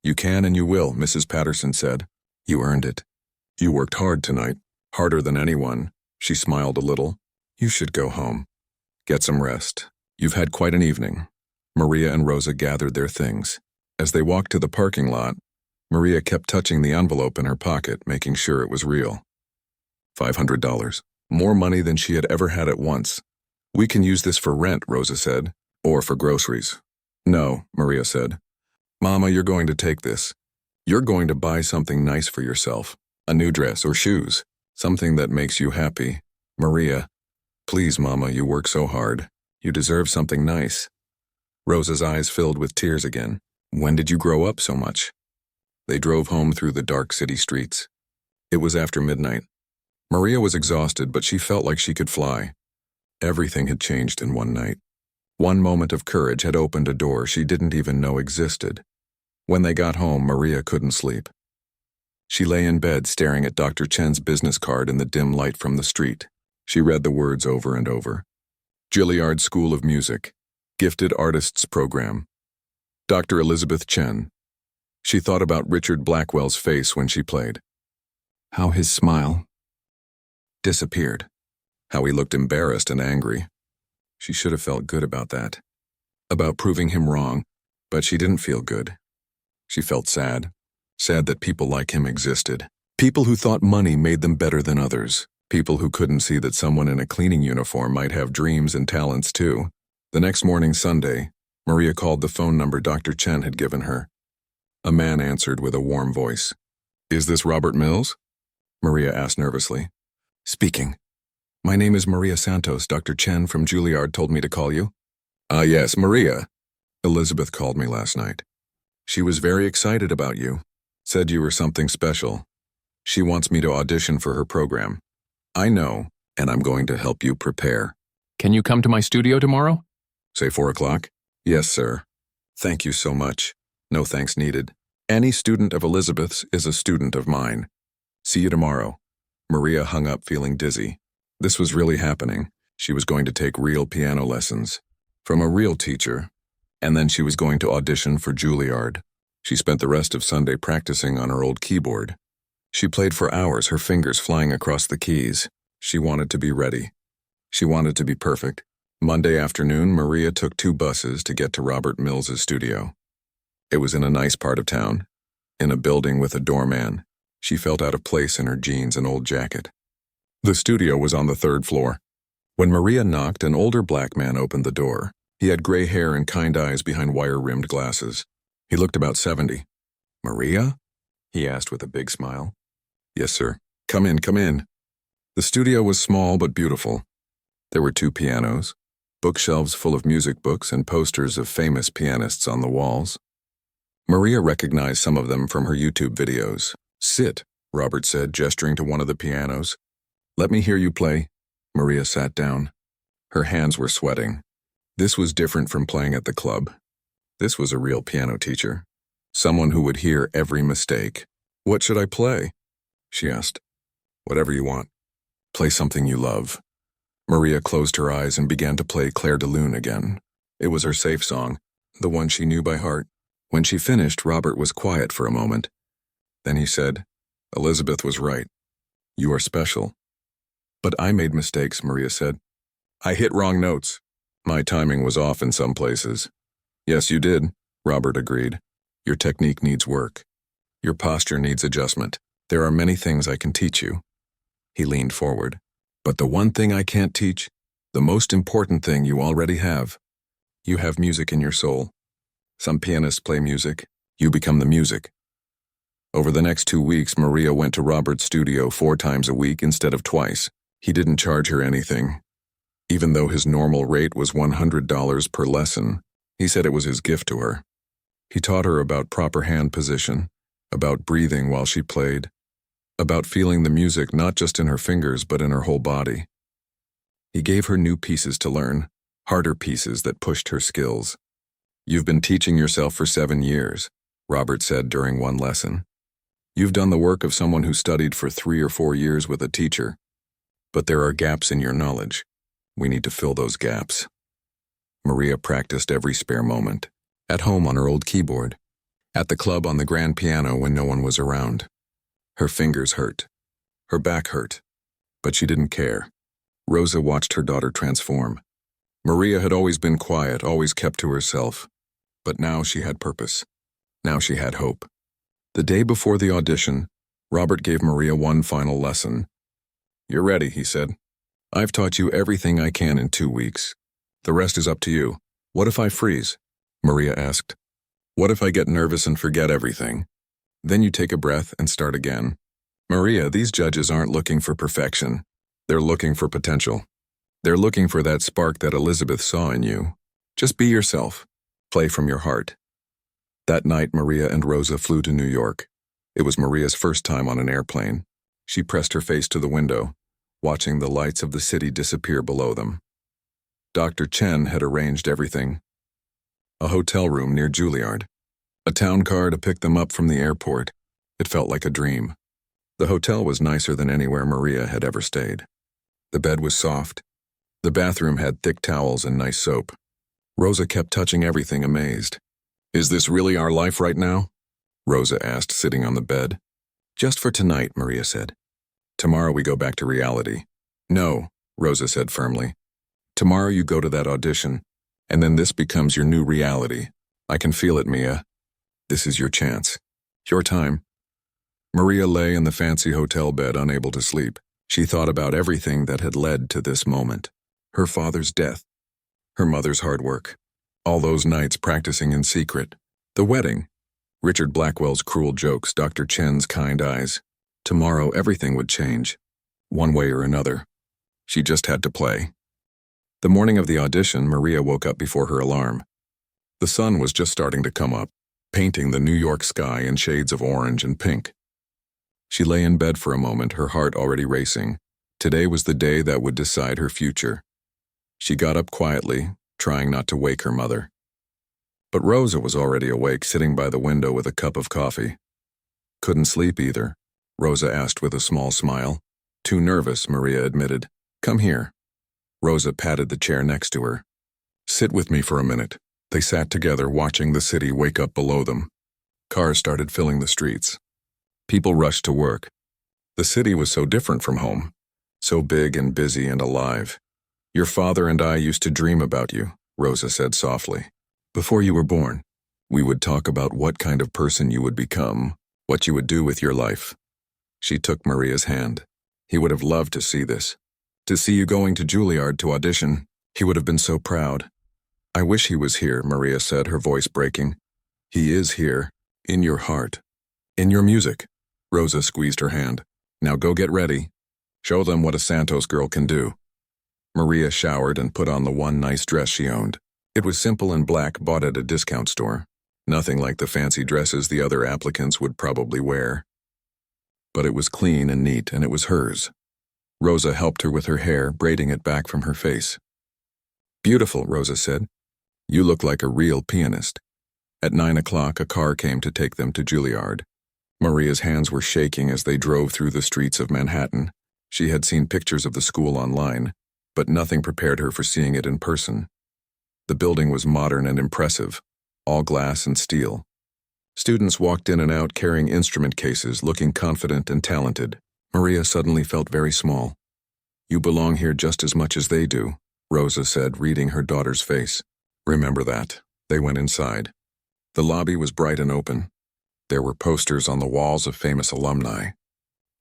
You can and you will, Mrs. Patterson said. You earned it. You worked hard tonight, harder than anyone. She smiled a little. You should go home. Get some rest. You've had quite an evening. Maria and Rosa gathered their things. As they walked to the parking lot, Maria kept touching the envelope in her pocket, making sure it was real. $500. More money than she had ever had at once. We can use this for rent, Rosa said, or for groceries. No, Maria said. Mama, you're going to take this. You're going to buy something nice for yourself. A new dress or shoes. Something that makes you happy. Maria, please, Mama, you work so hard. You deserve something nice. Rosa's eyes filled with tears again. When did you grow up so much? They drove home through the dark city streets. It was after midnight. Maria was exhausted, but she felt like she could fly. Everything had changed in one night. One moment of courage had opened a door she didn't even know existed. When they got home, Maria couldn't sleep. She lay in bed staring at Dr. Chen's business card in the dim light from the street. She read the words over and over. Juilliard School of Music, Gifted Artists Program. Dr. Elizabeth Chen. She thought about Richard Blackwell's face when she played. How his smile disappeared. How he looked embarrassed and angry. She should have felt good about that. About proving him wrong, but she didn't feel good. She felt sad. Sad that people like him existed. People who thought money made them better than others. People who couldn't see that someone in a cleaning uniform might have dreams and talents too. The next morning, Sunday, Maria called the phone number Dr. Chen had given her. A man answered with a warm voice. "Is this Robert Mills?" Maria asked nervously. "Speaking. My name is Maria Santos. Dr. Chen from Juilliard told me to call you." "Ah, yes, Maria. Elizabeth called me last night. She was very excited about you. Said you were something special. She wants me to audition for her program. I know, and I'm going to help you prepare." Can you come to my studio tomorrow? "Say 4 o'clock? Yes, sir. Thank you so much. No thanks needed. Any student of Elizabeth's is a student of mine. See you tomorrow." Maria hung up feeling dizzy. This was really happening. She was going to take real piano lessons from a real teacher, and then she was going to audition for Juilliard. She spent the rest of Sunday practicing on her old keyboard. She played for hours, her fingers flying across the keys. She wanted to be ready. She wanted to be perfect. Monday afternoon, Maria took 2 buses to get to Robert Mills's studio. It was in a nice part of town, in a building with a doorman. She felt out of place in her jeans and old jacket. The studio was on the 3rd floor. When Maria knocked, an older black man opened the door. He had gray hair and kind eyes behind wire-rimmed glasses. He looked about 70. "Maria?" he asked with a big smile. "Yes, sir. Come in, come in." The studio was small but beautiful. There were 2 pianos, bookshelves full of music books and posters of famous pianists on the walls. Maria recognized some of them from her YouTube videos. "Sit," Robert said, gesturing to one of the pianos. "Let me hear you play." Maria sat down. Her hands were sweating. This was different from playing at the club. This was a real piano teacher. Someone who would hear every mistake. "What should I play?" she asked. "Whatever you want. Play something you love." Maria closed her eyes and began to play Clair de Lune again. It was her safe song, the one she knew by heart. When she finished, Robert was quiet for a moment. Then he said, "Elizabeth was right. You are special." "But I made mistakes," Maria said. "I hit wrong notes. My timing was off in some places." "Yes, you did," Robert agreed. "Your technique needs work. Your posture needs adjustment. There are many things I can teach you." He leaned forward. "But the one thing I can't teach, the most important thing you already have. You have music in your soul. Some pianists play music. You become the music." Over the next 2 weeks, Maria went to Robert's studio 4 times a week instead of twice. He didn't charge her anything. Even though his normal rate was $100 per lesson, he said it was his gift to her. He taught her about proper hand position, about breathing while she played, about feeling the music not just in her fingers but in her whole body. He gave her new pieces to learn, harder pieces that pushed her skills. "You've been teaching yourself for 7 years, Robert said during one lesson. "You've done the work of someone who studied for 3 or 4 years with a teacher. But there are gaps in your knowledge. We need to fill those gaps." Maria practiced every spare moment, at home on her old keyboard, at the club on the grand piano when no one was around. Her fingers hurt. Her back hurt. But she didn't care. Rosa watched her daughter transform. Maria had always been quiet, always kept to herself. But now she had purpose. Now she had hope. The day before the audition, Robert gave Maria one final lesson. "You're ready," he said. "I've taught you everything I can in 2 weeks. The rest is up to you. What if I freeze?" Maria asked. "What if I get nervous and forget everything? Then you take a breath and start again." "Maria, these judges aren't looking for perfection. They're looking for potential. They're looking for that spark that Elizabeth saw in you. Just be yourself. Play from your heart." That night, Maria and Rosa flew to New York. It was Maria's first time on an airplane. She pressed her face to the window, watching the lights of the city disappear below them. Dr. Chen had arranged everything. A hotel room near Juilliard. A town car to pick them up from the airport. It felt like a dream. The hotel was nicer than anywhere Maria had ever stayed. The bed was soft. The bathroom had thick towels and nice soap. Rosa kept touching everything, amazed. "Is this really our life right now?" Rosa asked, sitting on the bed. "Just for tonight," Maria said. Tomorrow we go back to reality. No, Rosa said firmly. Tomorrow you go to that audition, and then this becomes your new reality. I can feel it, Mia. This is your chance. Your time. Maria lay in the fancy hotel bed, unable to sleep. She thought about everything that had led to this moment. Her father's death. Her mother's hard work. All those nights practicing in secret. The wedding. Richard Blackwell's cruel jokes, Dr. Chen's kind eyes. Tomorrow everything would change. One way or another. She just had to play. The morning of the audition, Maria woke up before her alarm. The sun was just starting to come up, painting the New York sky in shades of orange and pink. She lay in bed for a moment, her heart already racing. Today was the day that would decide her future. She got up quietly, trying not to wake her mother. But Rosa was already awake, sitting by the window with a cup of coffee. Couldn't sleep either, Rosa asked with a small smile. Too nervous, Maria admitted. Come here. Rosa patted the chair next to her. Sit with me for a minute. They sat together, watching the city wake up below them. Cars started filling the streets. People rushed to work. The city was so different from home, so big and busy and alive. Your father and I used to dream about you, Rosa said softly. Before you were born, we would talk about what kind of person you would become, what you would do with your life. She took Maria's hand. He would have loved to see this. To see you going to Juilliard to audition, he would have been so proud. I wish he was here, Maria said, her voice breaking. He is here, in your heart, in your music. Rosa squeezed her hand. Now go get ready. Show them what a Santos girl can do. Maria showered and put on the one nice dress she owned. It was simple and black, bought at a discount store. Nothing like the fancy dresses the other applicants would probably wear. But it was clean and neat, and it was hers. Rosa helped her with her hair, braiding it back from her face. Beautiful, Rosa said. You look like a real pianist. At 9 o'clock, a car came to take them to Juilliard. Maria's hands were shaking as they drove through the streets of Manhattan. She had seen pictures of the school online, but nothing prepared her for seeing it in person. The building was modern and impressive, all glass and steel. Students walked in and out carrying instrument cases, looking confident and talented. Maria suddenly felt very small. You belong here just as much as they do, Rosa said, reading her daughter's face. Remember that. They went inside. The lobby was bright and open. There were posters on the walls of famous alumni.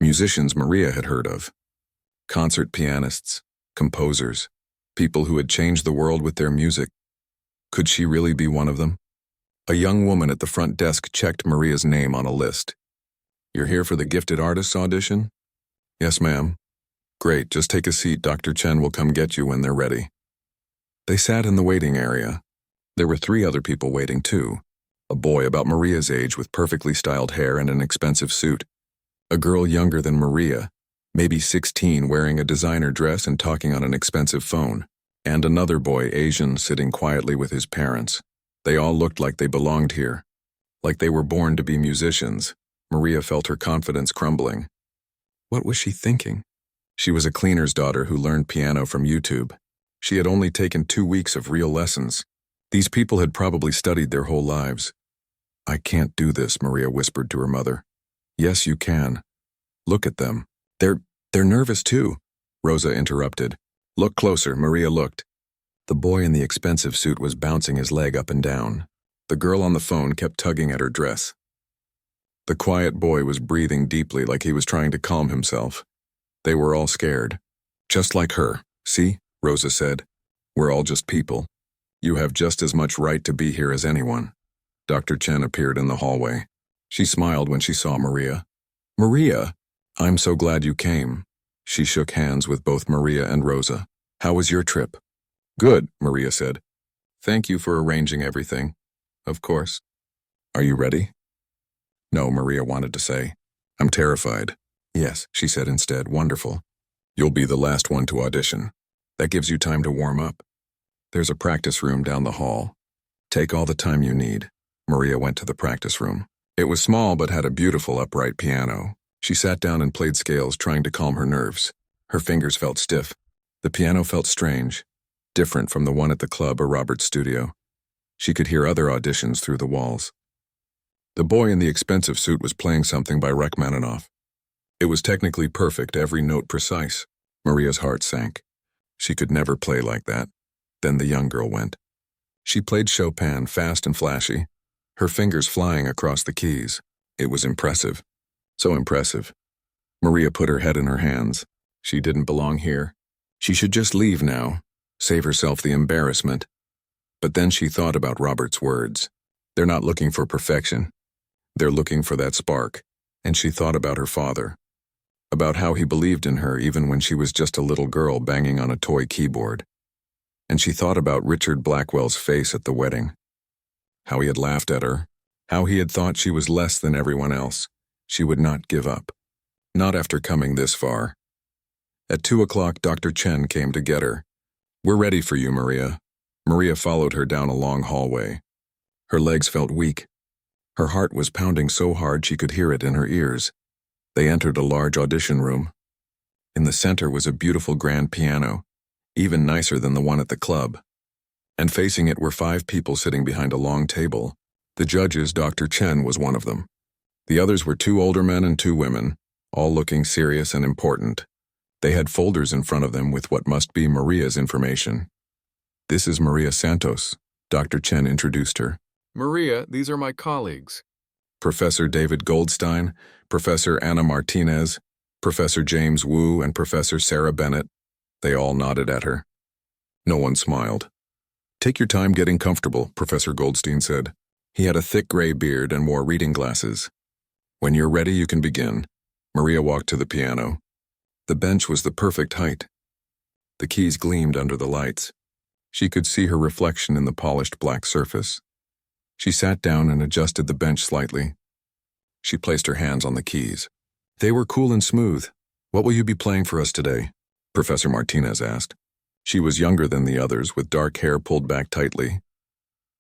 Musicians Maria had heard of. Concert pianists, composers, people who had changed the world with their music. Could she really be one of them? A young woman at the front desk checked Maria's name on a list. You're here for the Gifted Artists audition? Yes, ma'am. Great, just take a seat. Dr. Chen will come get you when they're ready. They sat in the waiting area. There were 3 other people waiting too. A boy about Maria's age with perfectly styled hair and an expensive suit. A girl younger than Maria, maybe 16, wearing a designer dress and talking on an expensive phone. And another boy, Asian, sitting quietly with his parents. They all looked like they belonged here. Like they were born to be musicians. Maria felt her confidence crumbling. What was she thinking? She was a cleaner's daughter who learned piano from YouTube. She had only taken 2 weeks of real lessons. These people had probably studied their whole lives. I can't do this, Maria whispered to her mother. Yes, you can. Look at them. They're nervous too, Rosa interrupted. Look closer, Maria looked. The boy in the expensive suit was bouncing his leg up and down. The girl on the phone kept tugging at her dress. The quiet boy was breathing deeply like he was trying to calm himself. They were all scared. Just like her. See, Rosa said. We're all just people. You have just as much right to be here as anyone. Dr. Chen appeared in the hallway. She smiled when she saw Maria. Maria, I'm so glad you came. She shook hands with both Maria and Rosa. How was your trip? Good, Maria said. Thank you for arranging everything. Of course. Are you ready? No, Maria wanted to say. I'm terrified. Yes, she said instead. Wonderful. You'll be the last one to audition. That gives you time to warm up. There's a practice room down the hall. Take all the time you need. Maria went to the practice room. It was small but had a beautiful upright piano. She sat down and played scales, trying to calm her nerves. Her fingers felt stiff. The piano felt strange, different from the one at the club or Robert's studio. She could hear other auditions through the walls. The boy in the expensive suit was playing something by Rachmaninoff. It was technically perfect, every note precise. Maria's heart sank. She could never play like that. Then the young girl went. She played Chopin fast and flashy, her fingers flying across the keys. It was impressive. So impressive. Maria put her head in her hands. She didn't belong here. She should just leave now, save herself the embarrassment. But then she thought about Robert's words. They're not looking for perfection. They're looking for that spark. And she thought about her father. About how he believed in her even when she was just a little girl banging on a toy keyboard. And she thought about Richard Blackwell's face at the wedding. How he had laughed at her. How he had thought she was less than everyone else. She would not give up. Not after coming this far. At 2 o'clock, Dr. Chen came to get her. "We're ready for you, Maria." Maria followed her down a long hallway. Her legs felt weak. Her heart was pounding so hard she could hear it in her ears. They entered a large audition room. In the center was a beautiful grand piano, even nicer than the one at the club. And facing it were 5 people sitting behind a long table. The judges, Dr. Chen was one of them. The others were 2 older men and 2 women, all looking serious and important. They had folders in front of them with what must be Maria's information. "This is Maria Santos," Dr. Chen introduced her. Maria, these are my colleagues. Professor David Goldstein, Professor Anna Martinez, Professor James Wu, and Professor Sarah Bennett. They all nodded at her. No one smiled. "Take your time getting comfortable," Professor Goldstein said. He had a thick gray beard and wore reading glasses. "When you're ready, you can begin." Maria walked to the piano. The bench was the perfect height. The keys gleamed under the lights. She could see her reflection in the polished black surface. She sat down and adjusted the bench slightly. She placed her hands on the keys. They were cool and smooth. "What will you be playing for us today?" Professor Martinez asked. She was younger than the others, with dark hair pulled back tightly.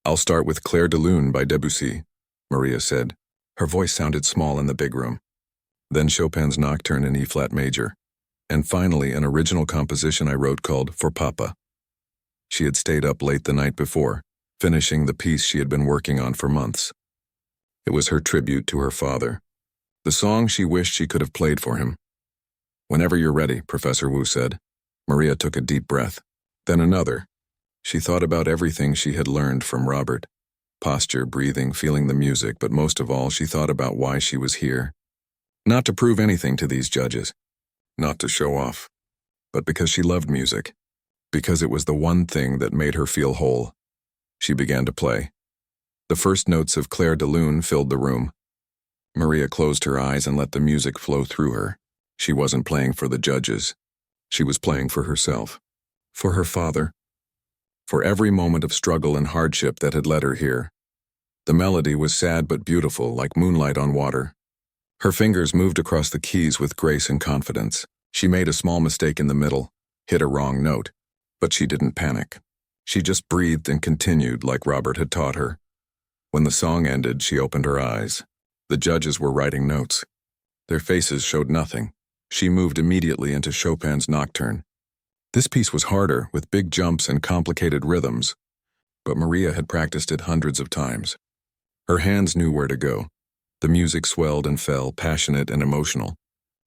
"I'll start with Clair de Lune by Debussy," Maria said. Her voice sounded small in the big room. Then Chopin's Nocturne in E-flat major. And finally, an original composition I wrote called For Papa. She had stayed up late the night before, finishing the piece she had been working on for months. It was her tribute to her father. The song she wished she could have played for him. "Whenever you're ready," Professor Wu said. Maria took a deep breath. Then another. She thought about everything she had learned from Robert. Posture, breathing, feeling the music, but most of all, she thought about why she was here. Not to prove anything to these judges. Not to show off. But because she loved music. Because it was the one thing that made her feel whole. She began to play. The first notes of Clair de Lune filled the room. Maria closed her eyes and let the music flow through her. She wasn't playing for the judges. She was playing for herself. For her father. For every moment of struggle and hardship that had led her here. The melody was sad but beautiful, like moonlight on water. Her fingers moved across the keys with grace and confidence. She made a small mistake in the middle, hit a wrong note, but she didn't panic. She just breathed and continued like Robert had taught her. When the song ended, she opened her eyes. The judges were writing notes. Their faces showed nothing. She moved immediately into Chopin's Nocturne. This piece was harder, with big jumps and complicated rhythms, but Maria had practiced it hundreds of times. Her hands knew where to go. The music swelled and fell, passionate and emotional.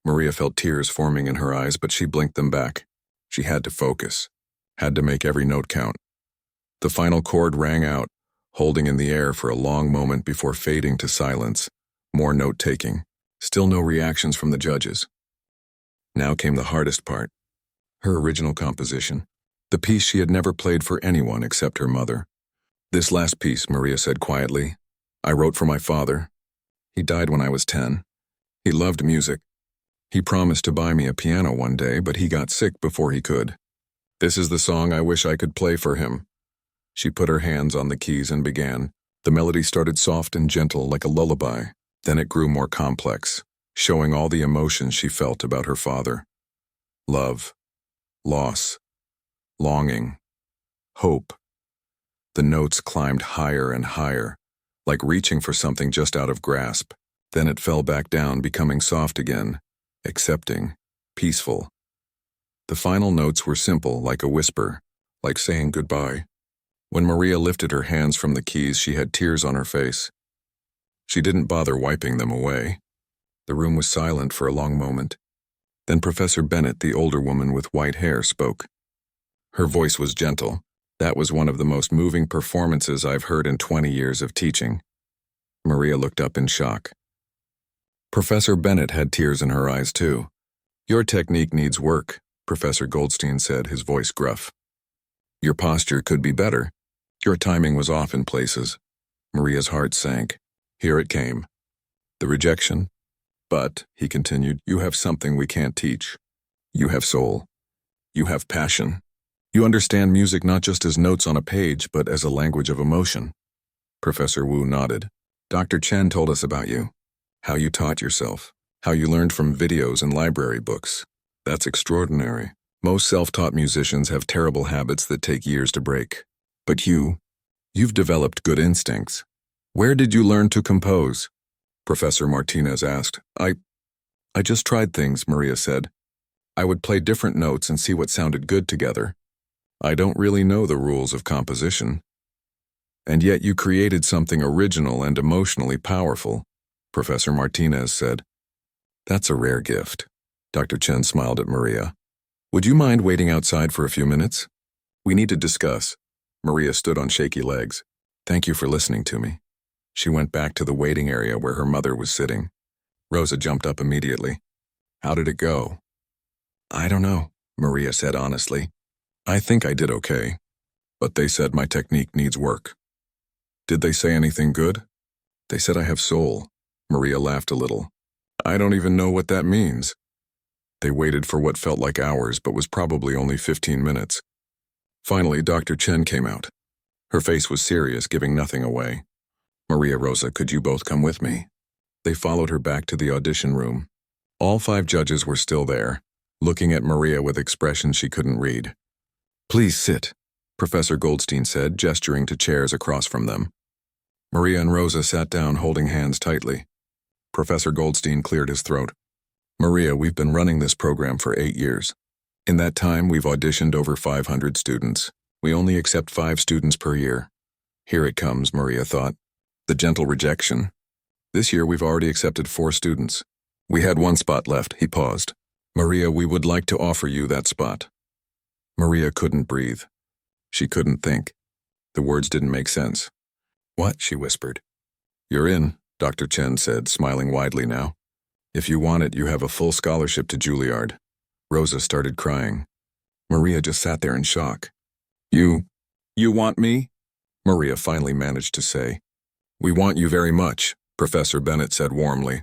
Maria felt tears forming in her eyes, but she blinked them back. She had to focus, had to make every note count. The final chord rang out, holding in the air for a long moment before fading to silence. More note-taking. Still no reactions from the judges. Now came the hardest part. Her original composition. The piece she had never played for anyone except her mother. "This last piece," Maria said quietly, "I wrote for my father. He died when I was 10. He loved music. He promised to buy me a piano one day, but he got sick before he could. This is the song I wish I could play for him." She put her hands on the keys and began. The melody started soft and gentle like a lullaby. Then it grew more complex, showing all the emotions she felt about her father. Love, loss, longing, hope. The notes climbed higher and higher, like reaching for something just out of grasp. Then it fell back down, becoming soft again, accepting, peaceful. The final notes were simple, like a whisper, like saying goodbye. When Maria lifted her hands from the keys, she had tears on her face. She didn't bother wiping them away. The room was silent for a long moment. Then Professor Bennett, the older woman with white hair, spoke. Her voice was gentle. That was one of the most moving performances I've heard in 20 years of teaching. Maria looked up in shock. Professor Bennett had tears in her eyes too. Your technique needs work, Professor Goldstein said, his voice gruff. Your posture could be better. Your timing was off in places. Maria's heart sank. Here it came. The rejection. But, he continued, you have something we can't teach. You have soul. You have passion. You understand music not just as notes on a page, but as a language of emotion. Professor Wu nodded. Dr. Chen told us about you. How you taught yourself. How you learned from videos and library books. That's extraordinary. Most self-taught musicians have terrible habits that take years to break. But you've developed good instincts. Where did you learn to compose? Professor Martinez asked. I just tried things, Maria said. I would play different notes and see what sounded good together. I don't really know the rules of composition. And yet you created something original and emotionally powerful, Professor Martinez said. That's a rare gift. Dr. Chen smiled at Maria. Would you mind waiting outside for a few minutes? We need to discuss. Maria stood on shaky legs. Thank you for listening to me. She went back to the waiting area where her mother was sitting. Rosa jumped up immediately. How did it go? I don't know, Maria said honestly. I think I did okay. But they said my technique needs work. Did they say anything good? They said I have soul. Maria laughed a little. I don't even know what that means. They waited for what felt like hours, but was probably only 15 minutes. Finally, Dr. Chen came out. Her face was serious, giving nothing away. Maria, Rosa, could you both come with me? They followed her back to the audition room. All 5 judges were still there, looking at Maria with expressions she couldn't read. Please sit, Professor Goldstein said, gesturing to chairs across from them. Maria and Rosa sat down, holding hands tightly. Professor Goldstein cleared his throat. Maria, we've been running this program for 8 years. In that time, we've auditioned over 500 students. We only accept 5 students per year. Here it comes, Maria thought. The gentle rejection. This year, we've already accepted 4 students. We had 1 spot left, he paused. Maria, we would like to offer you that spot. Maria couldn't breathe. She couldn't think. The words didn't make sense. What? She whispered. You're in, Dr. Chen said, smiling widely now. If you want it, you have a full scholarship to Juilliard. Rosa started crying. Maria just sat there in shock. You want me? Maria finally managed to say. We want you very much, Professor Bennett said warmly.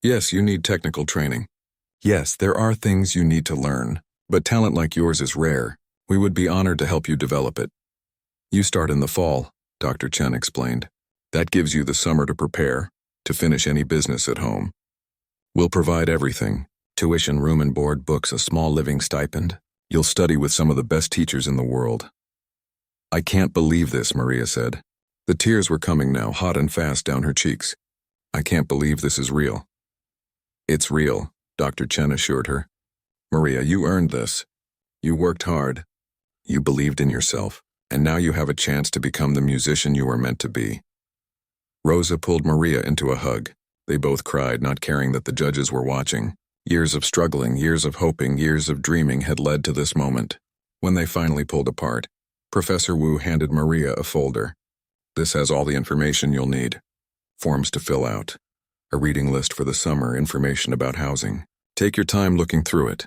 Yes, you need technical training. Yes, there are things you need to learn, but talent like yours is rare. We would be honored to help you develop it. You start in the fall, Dr. Chen explained. That gives you the summer to prepare, to finish any business at home. We'll provide everything. Tuition, room and board, books, a small living stipend. You'll study with some of the best teachers in the world. I can't believe this, Maria said. The tears were coming now, hot and fast down her cheeks. I can't believe this is real. It's real, Dr. Chen assured her. Maria, you earned this. You worked hard. You believed in yourself, and now you have a chance to become the musician you were meant to be. Rosa pulled Maria into a hug. They both cried, not caring that the judges were watching. Years of struggling, years of hoping, years of dreaming had led to this moment. When they finally pulled apart, Professor Wu handed Maria a folder. This has all the information you'll need. Forms to fill out. A reading list for the summer, information about housing. Take your time looking through it.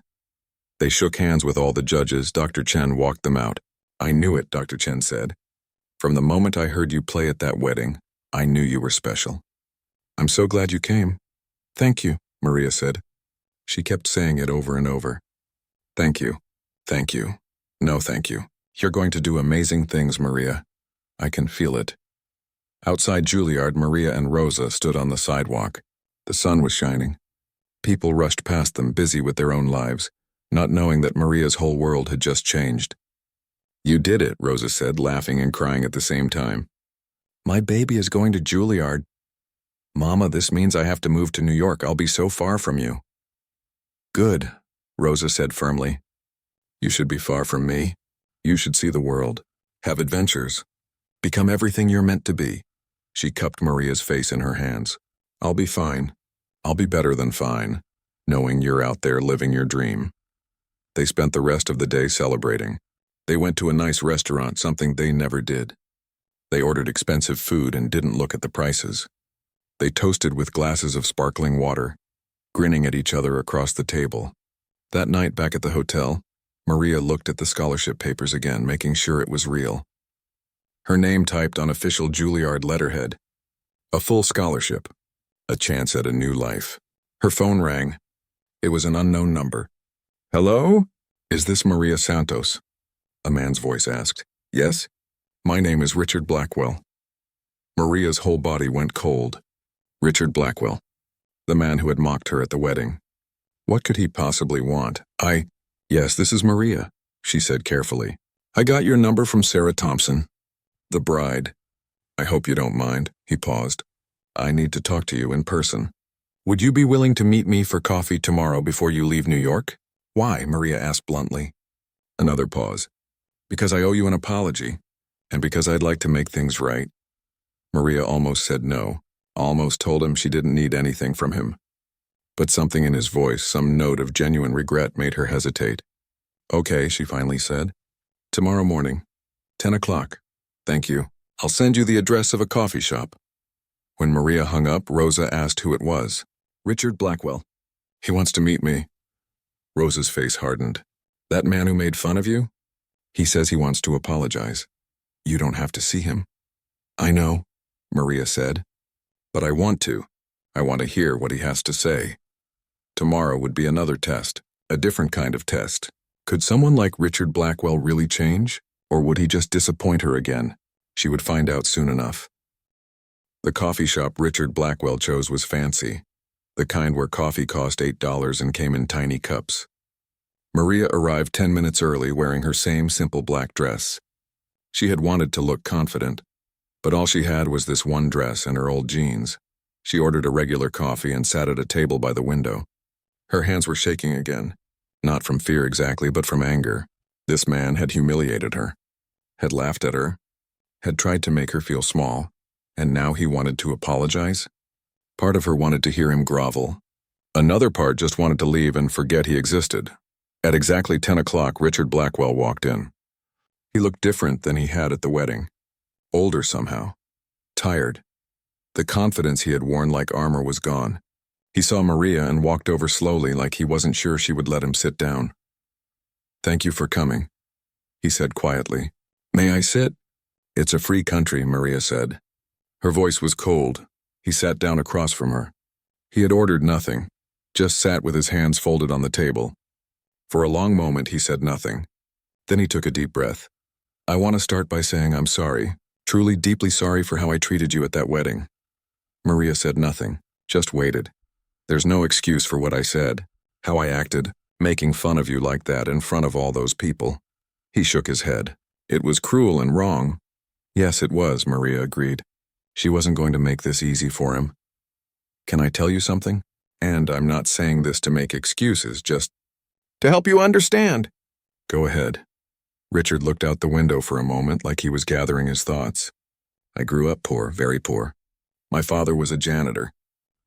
They shook hands with all the judges. Dr. Chen walked them out. I knew it, Dr. Chen said. From the moment I heard you play at that wedding, I knew you were special. I'm so glad you came. Thank you, Maria said. She kept saying it over and over. Thank you. Thank you. No, thank you. You're going to do amazing things, Maria. I can feel it. Outside Juilliard, Maria and Rosa stood on the sidewalk. The sun was shining. People rushed past them, busy with their own lives, not knowing that Maria's whole world had just changed. You did it, Rosa said, laughing and crying at the same time. My baby is going to Juilliard. Mama, this means I have to move to New York. I'll be so far from you. Good, Rosa said firmly. You should be far from me. You should see the world, have adventures, become everything you're meant to be. She cupped Maria's face in her hands. I'll be fine. I'll be better than fine, knowing you're out there living your dream. They spent the rest of the day celebrating. They went to a nice restaurant, something they never did. They ordered expensive food and didn't look at the prices. They toasted with glasses of sparkling water, grinning at each other across the table. That night back at the hotel, Maria looked at the scholarship papers again, making sure it was real. Her name typed on official Juilliard letterhead. A full scholarship. A chance at a new life. Her phone rang. It was an unknown number. "Hello? Is this Maria Santos?" A man's voice asked. "Yes? My name is Richard Blackwell." Maria's whole body went cold. Richard Blackwell. The man who had mocked her at the wedding. What could he possibly want? Yes, this is Maria, she said carefully. "I got your number from Sarah Thompson." The bride. "I hope you don't mind," he paused. "I need to talk to you in person. Would you be willing to meet me for coffee tomorrow before you leave New York?" "Why?" Maria asked bluntly. Another pause. "Because I owe you an apology, and because I'd like to make things right." Maria almost said no, almost told him she didn't need anything from him. But something in his voice, some note of genuine regret, made her hesitate. "Okay," she finally said. "Tomorrow morning, 10 o'clock. Thank you. I'll send you the address of a coffee shop." When Maria hung up, Rosa asked who it was. "Richard Blackwell. He wants to meet me." Rosa's face hardened. "That man who made fun of you? He says he wants to apologize. You don't have to see him." "I know," Maria said. "But I want to. I want to hear what he has to say." Tomorrow would be another test, a different kind of test. Could someone like Richard Blackwell really change? Or would he just disappoint her again? She would find out soon enough. The coffee shop Richard Blackwell chose was fancy, the kind where coffee cost $8 and came in tiny cups. Maria arrived 10 minutes early wearing her same simple black dress. She had wanted to look confident, but all she had was this one dress and her old jeans. She ordered a regular coffee and sat at a table by the window. Her hands were shaking again, not from fear exactly, but from anger. This man had humiliated her, had laughed at her, had tried to make her feel small, and now he wanted to apologize? Part of her wanted to hear him grovel. Another part just wanted to leave and forget he existed. At exactly 10 o'clock, Richard Blackwell walked in. He looked different than he had at the wedding. Older somehow. Tired. The confidence he had worn like armor was gone. He saw Maria and walked over slowly like he wasn't sure she would let him sit down. "Thank you for coming," he said quietly. "May I sit?" "It's a free country," Maria said. Her voice was cold. He sat down across from her. He had ordered nothing, just sat with his hands folded on the table. For a long moment he said nothing. Then he took a deep breath. "I want to start by saying I'm sorry, truly deeply sorry for how I treated you at that wedding." Maria said nothing, just waited. "There's no excuse for what I said, how I acted, making fun of you like that in front of all those people." He shook his head. "It was cruel and wrong." "Yes, it was," Maria agreed. She wasn't going to make this easy for him. "Can I tell you something? And I'm not saying this to make excuses, just to help you understand." "Go ahead." Richard looked out the window for a moment like he was gathering his thoughts. "I grew up poor, very poor. My father was a janitor.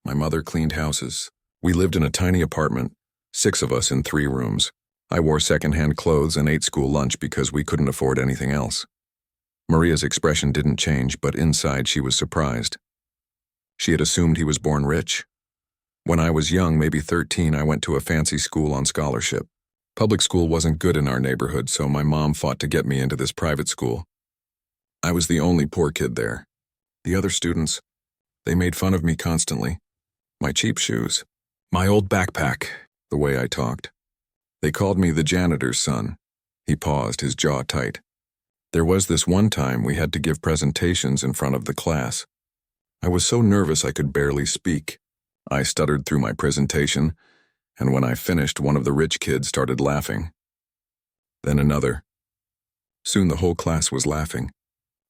My mother cleaned houses. We lived in a tiny apartment, 6 of us in 3 rooms. I wore secondhand clothes and ate school lunch because we couldn't afford anything else." Maria's expression didn't change, but inside she was surprised. She had assumed he was born rich. "When I was young, maybe 13, I went to a fancy school on scholarship. Public school wasn't good in our neighborhood, so my mom fought to get me into this private school. I was the only poor kid there. The other students, they made fun of me constantly. My cheap shoes, my old backpack, the way I talked. They called me the janitor's son." He paused, his jaw tight. "There was this one time we had to give presentations in front of the class. I was so nervous I could barely speak. I stuttered through my presentation, and when I finished, one of the rich kids started laughing. Then another. Soon the whole class was laughing.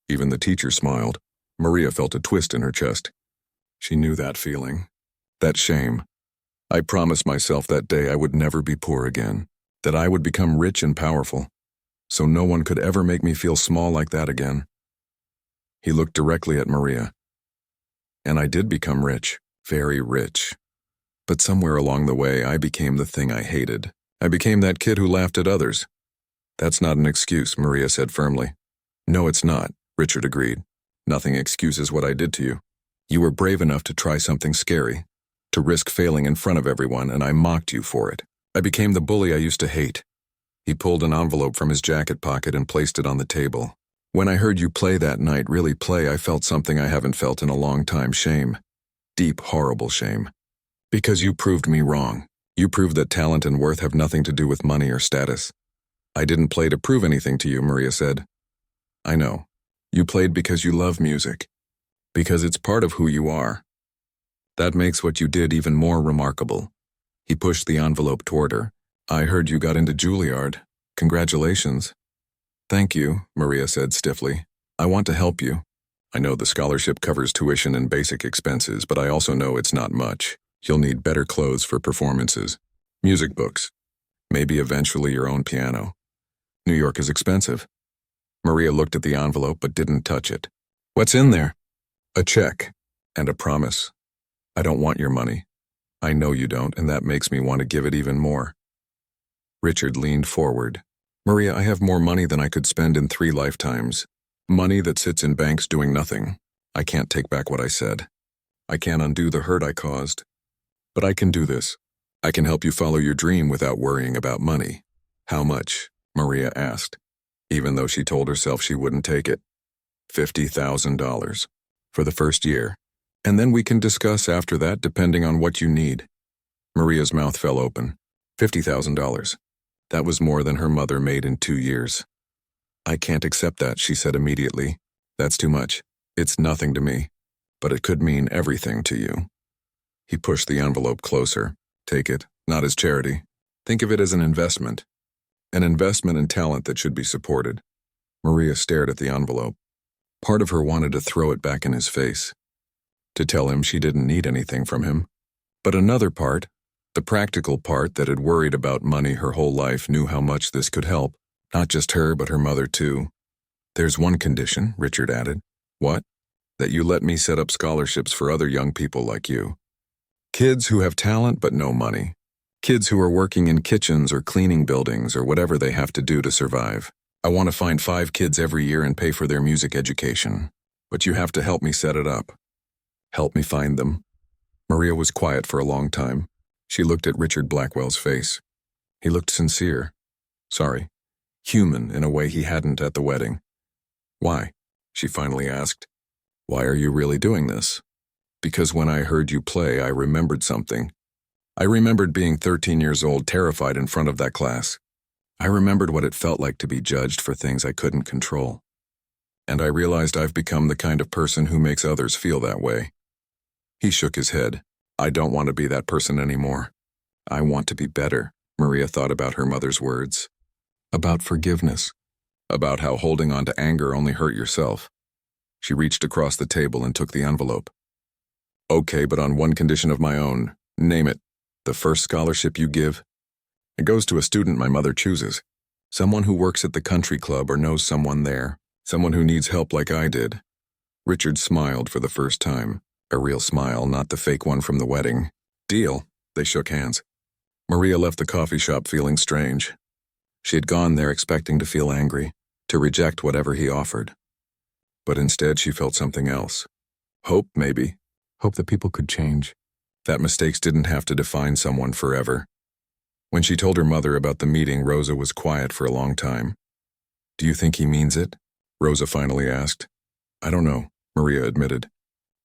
Even the teacher smiled. Maria felt a twist in her chest. She knew that feeling. That shame. I promised myself that day I would never be poor again, that I would become rich and powerful, so no one could ever make me feel small like that again." He looked directly at Maria. "And I did become rich, very rich. But somewhere along the way, I became the thing I hated. I became that kid who laughed at others. That's not an excuse, Maria said firmly. No, it's not, Richard agreed. Nothing excuses what I did to you. You were brave enough to try something scary, to risk failing in front of everyone, and I mocked you for it. I became the bully I used to hate. He pulled an envelope from his jacket pocket and placed it on the table. When I heard you play that night, really play, I felt something I haven't felt in a long time, shame. Deep, horrible shame. Because you proved me wrong. You proved that talent and worth have nothing to do with money or status. I didn't play to prove anything to you, Maria said. I know. You played because you love music. Because it's part of who you are. That makes what you did even more remarkable. He pushed the envelope toward her. I heard you got into Juilliard. Congratulations. Thank you, Maria said stiffly. I want to help you. I know the scholarship covers tuition and basic expenses, but I also know it's not much. You'll need better clothes for performances, music books, maybe eventually your own piano. New York is expensive. Maria looked at the envelope but didn't touch it. What's in there? A check and a promise. I don't want your money. I know you don't, and that makes me want to give it even more. Richard leaned forward. Maria, I have more money than I could spend in 3 lifetimes. Money that sits in banks doing nothing. I can't take back what I said. I can't undo the hurt I caused. But I can do this. I can help you follow your dream without worrying about money. How much? Maria asked, even though she told herself she wouldn't take it. $50,000 for the first year. And then we can discuss after that depending on what you need. Maria's mouth fell open. $50,000. That was more than her mother made in 2 years. I can't accept that, she said immediately. That's too much. It's nothing to me. But it could mean everything to you. He pushed the envelope closer. Take it, not as charity. Think of it as an investment. An investment in talent that should be supported. Maria stared at the envelope. Part of her wanted to throw it back in his face. To tell him she didn't need anything from him. But another part, the practical part that had worried about money her whole life, knew how much this could help. Not just her, but her mother too. There's one condition, Richard added. What? That you let me set up scholarships for other young people like you. Kids who have talent but no money. Kids who are working in kitchens or cleaning buildings or whatever they have to do to survive. I want to find 5 kids every year and pay for their music education. But you have to help me set it up. Help me find them. Maria was quiet for a long time. She looked at Richard Blackwell's face. He looked sincere. Sorry. Human in a way he hadn't at the wedding. Why? She finally asked. Why are you really doing this? Because when I heard you play, I remembered something. I remembered being 13 years old, terrified in front of that class. I remembered what it felt like to be judged for things I couldn't control. And I realized I've become the kind of person who makes others feel that way. He shook his head. I don't want to be that person anymore. I want to be better, Maria thought about her mother's words. About forgiveness. About how holding on to anger only hurt yourself. She reached across the table and took the envelope. Okay, but on one condition of my own. Name it. The first scholarship you give. It goes to a student my mother chooses. Someone who works at the country club or knows someone there. Someone who needs help like I did. Richard smiled for the first time. A real smile, not the fake one from the wedding. Deal. They shook hands. Maria left the coffee shop feeling strange. She had gone there expecting to feel angry, to reject whatever he offered. But instead she felt something else. Hope, maybe. Hope that people could change. That mistakes didn't have to define someone forever. When she told her mother about the meeting, Rosa was quiet for a long time. Do you think he means it? Rosa finally asked. I don't know, Maria admitted.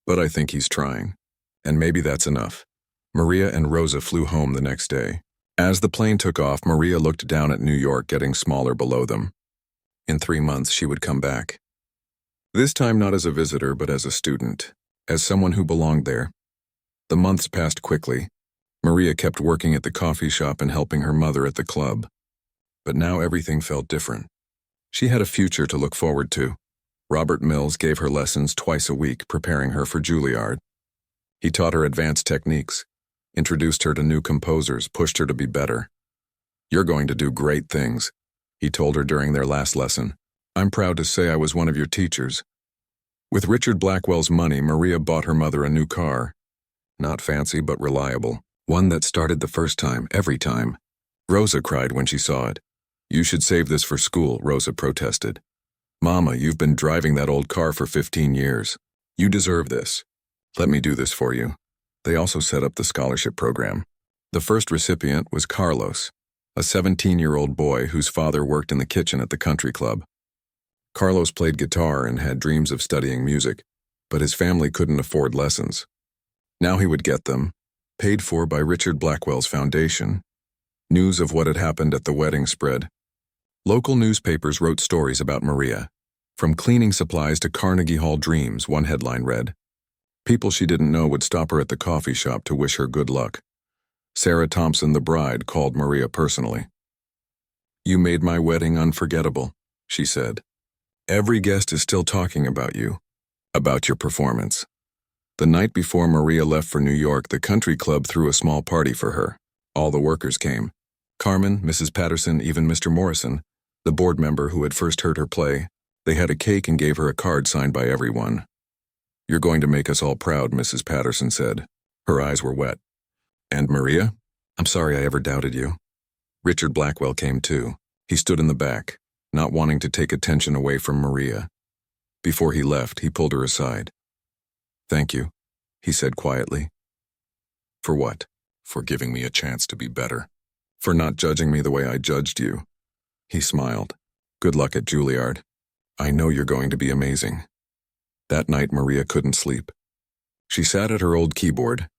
But I think he's trying. And maybe that's enough. Maria and Rosa flew home the next day. As the plane took off, Maria looked down at New York getting smaller below them. In 3 months, she would come back. This time not as a visitor, but as a student, as someone who belonged there. The months passed quickly. Maria kept working at the coffee shop and helping her mother at the club. But now everything felt different. She had a future to look forward to. Robert Mills gave her lessons twice a week, preparing her for Juilliard. He taught her advanced techniques, introduced her to new composers, pushed her to be better. You're going to do great things, he told her during their last lesson. I'm proud to say I was one of your teachers. With Richard Blackwell's money, Maria bought her mother a new car. Not fancy, but reliable. One that started the first time, every time. Rosa cried when she saw it. "You should save this for school," Rosa protested. "Mama, you've been driving that old car for 15 years. You deserve this. Let me do this for you." They also set up the scholarship program. The first recipient was Carlos, a 17-year-old boy whose father worked in the kitchen at the country club. Carlos played guitar and had dreams of studying music, but his family couldn't afford lessons. Now he would get them, paid for by Richard Blackwell's foundation. News of what had happened at the wedding spread. Local newspapers wrote stories about Maria. From cleaning supplies to Carnegie Hall dreams, one headline read. People she didn't know would stop her at the coffee shop to wish her good luck. Sarah Thompson, the bride, called Maria personally. "You made my wedding unforgettable," she said. "Every guest is still talking about you, about your performance." The night before Maria left for New York, the country club threw a small party for her. All the workers came. Carmen, Mrs. Patterson, even Mr. Morrison, the board member who had first heard her play. They had a cake and gave her a card signed by everyone. "You're going to make us all proud," Mrs. Patterson said. Her eyes were wet. "And Maria? I'm sorry I ever doubted you." Richard Blackwell came too. He stood in the back, not wanting to take attention away from Maria. Before he left, he pulled her aside. "Thank you," he said quietly. "For what?" "For giving me a chance to be better. For not judging me the way I judged you." He smiled. "Good luck at Juilliard. I know you're going to be amazing." That night, Maria couldn't sleep. She sat at her old keyboard,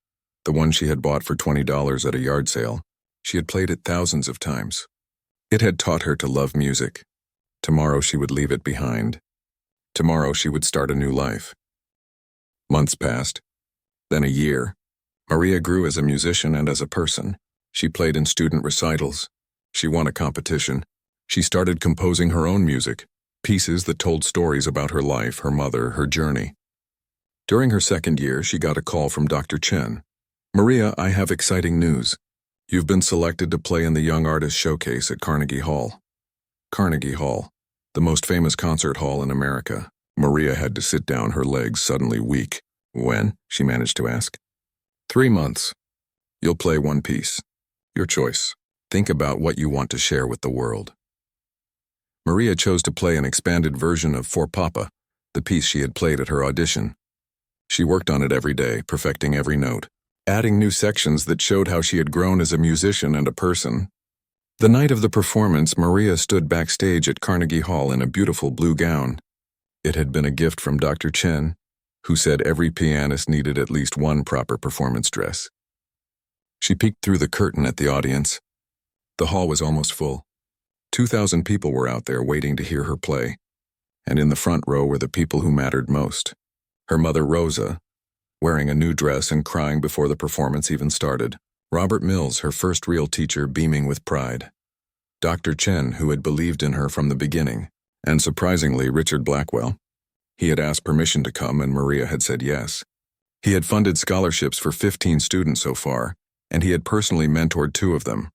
the one she had bought for $20 at a yard sale. She had played it thousands of times. It had taught her to love music. Tomorrow she would leave it behind. Tomorrow she would start a new life. Months passed, then a year. Maria grew as a musician and as a person. She played in student recitals. She won a competition. She started composing her own music, pieces that told stories about her life, her mother, her journey. During her second year, she got a call from Dr. Chen. "Maria, I have exciting news. You've been selected to play in the Young Artist Showcase at Carnegie Hall." Carnegie Hall, the most famous concert hall in America. Maria had to sit down, her legs suddenly weak. "When?" she managed to ask. 3 months. You'll play one piece. Your choice. Think about what you want to share with the world." Maria chose to play an expanded version of For Papa, the piece she had played at her audition. She worked on it every day, perfecting every note, adding new sections that showed how she had grown as a musician and a person. The night of the performance, Maria stood backstage at Carnegie Hall in a beautiful blue gown. It had been a gift from Dr. Chen, who said every pianist needed at least one proper performance dress. She peeked through the curtain at the audience. The hall was almost full. 2,000 people were out there waiting to hear her play. And in the front row were the people who mattered most. Her mother, Rosa, wearing a new dress and crying before the performance even started. Robert Mills, her first real teacher, beaming with pride. Dr. Chen, who had believed in her from the beginning. And surprisingly, Richard Blackwell. He had asked permission to come and Maria had said yes. He had funded scholarships for 15 students so far, and he had personally mentored 2 of them.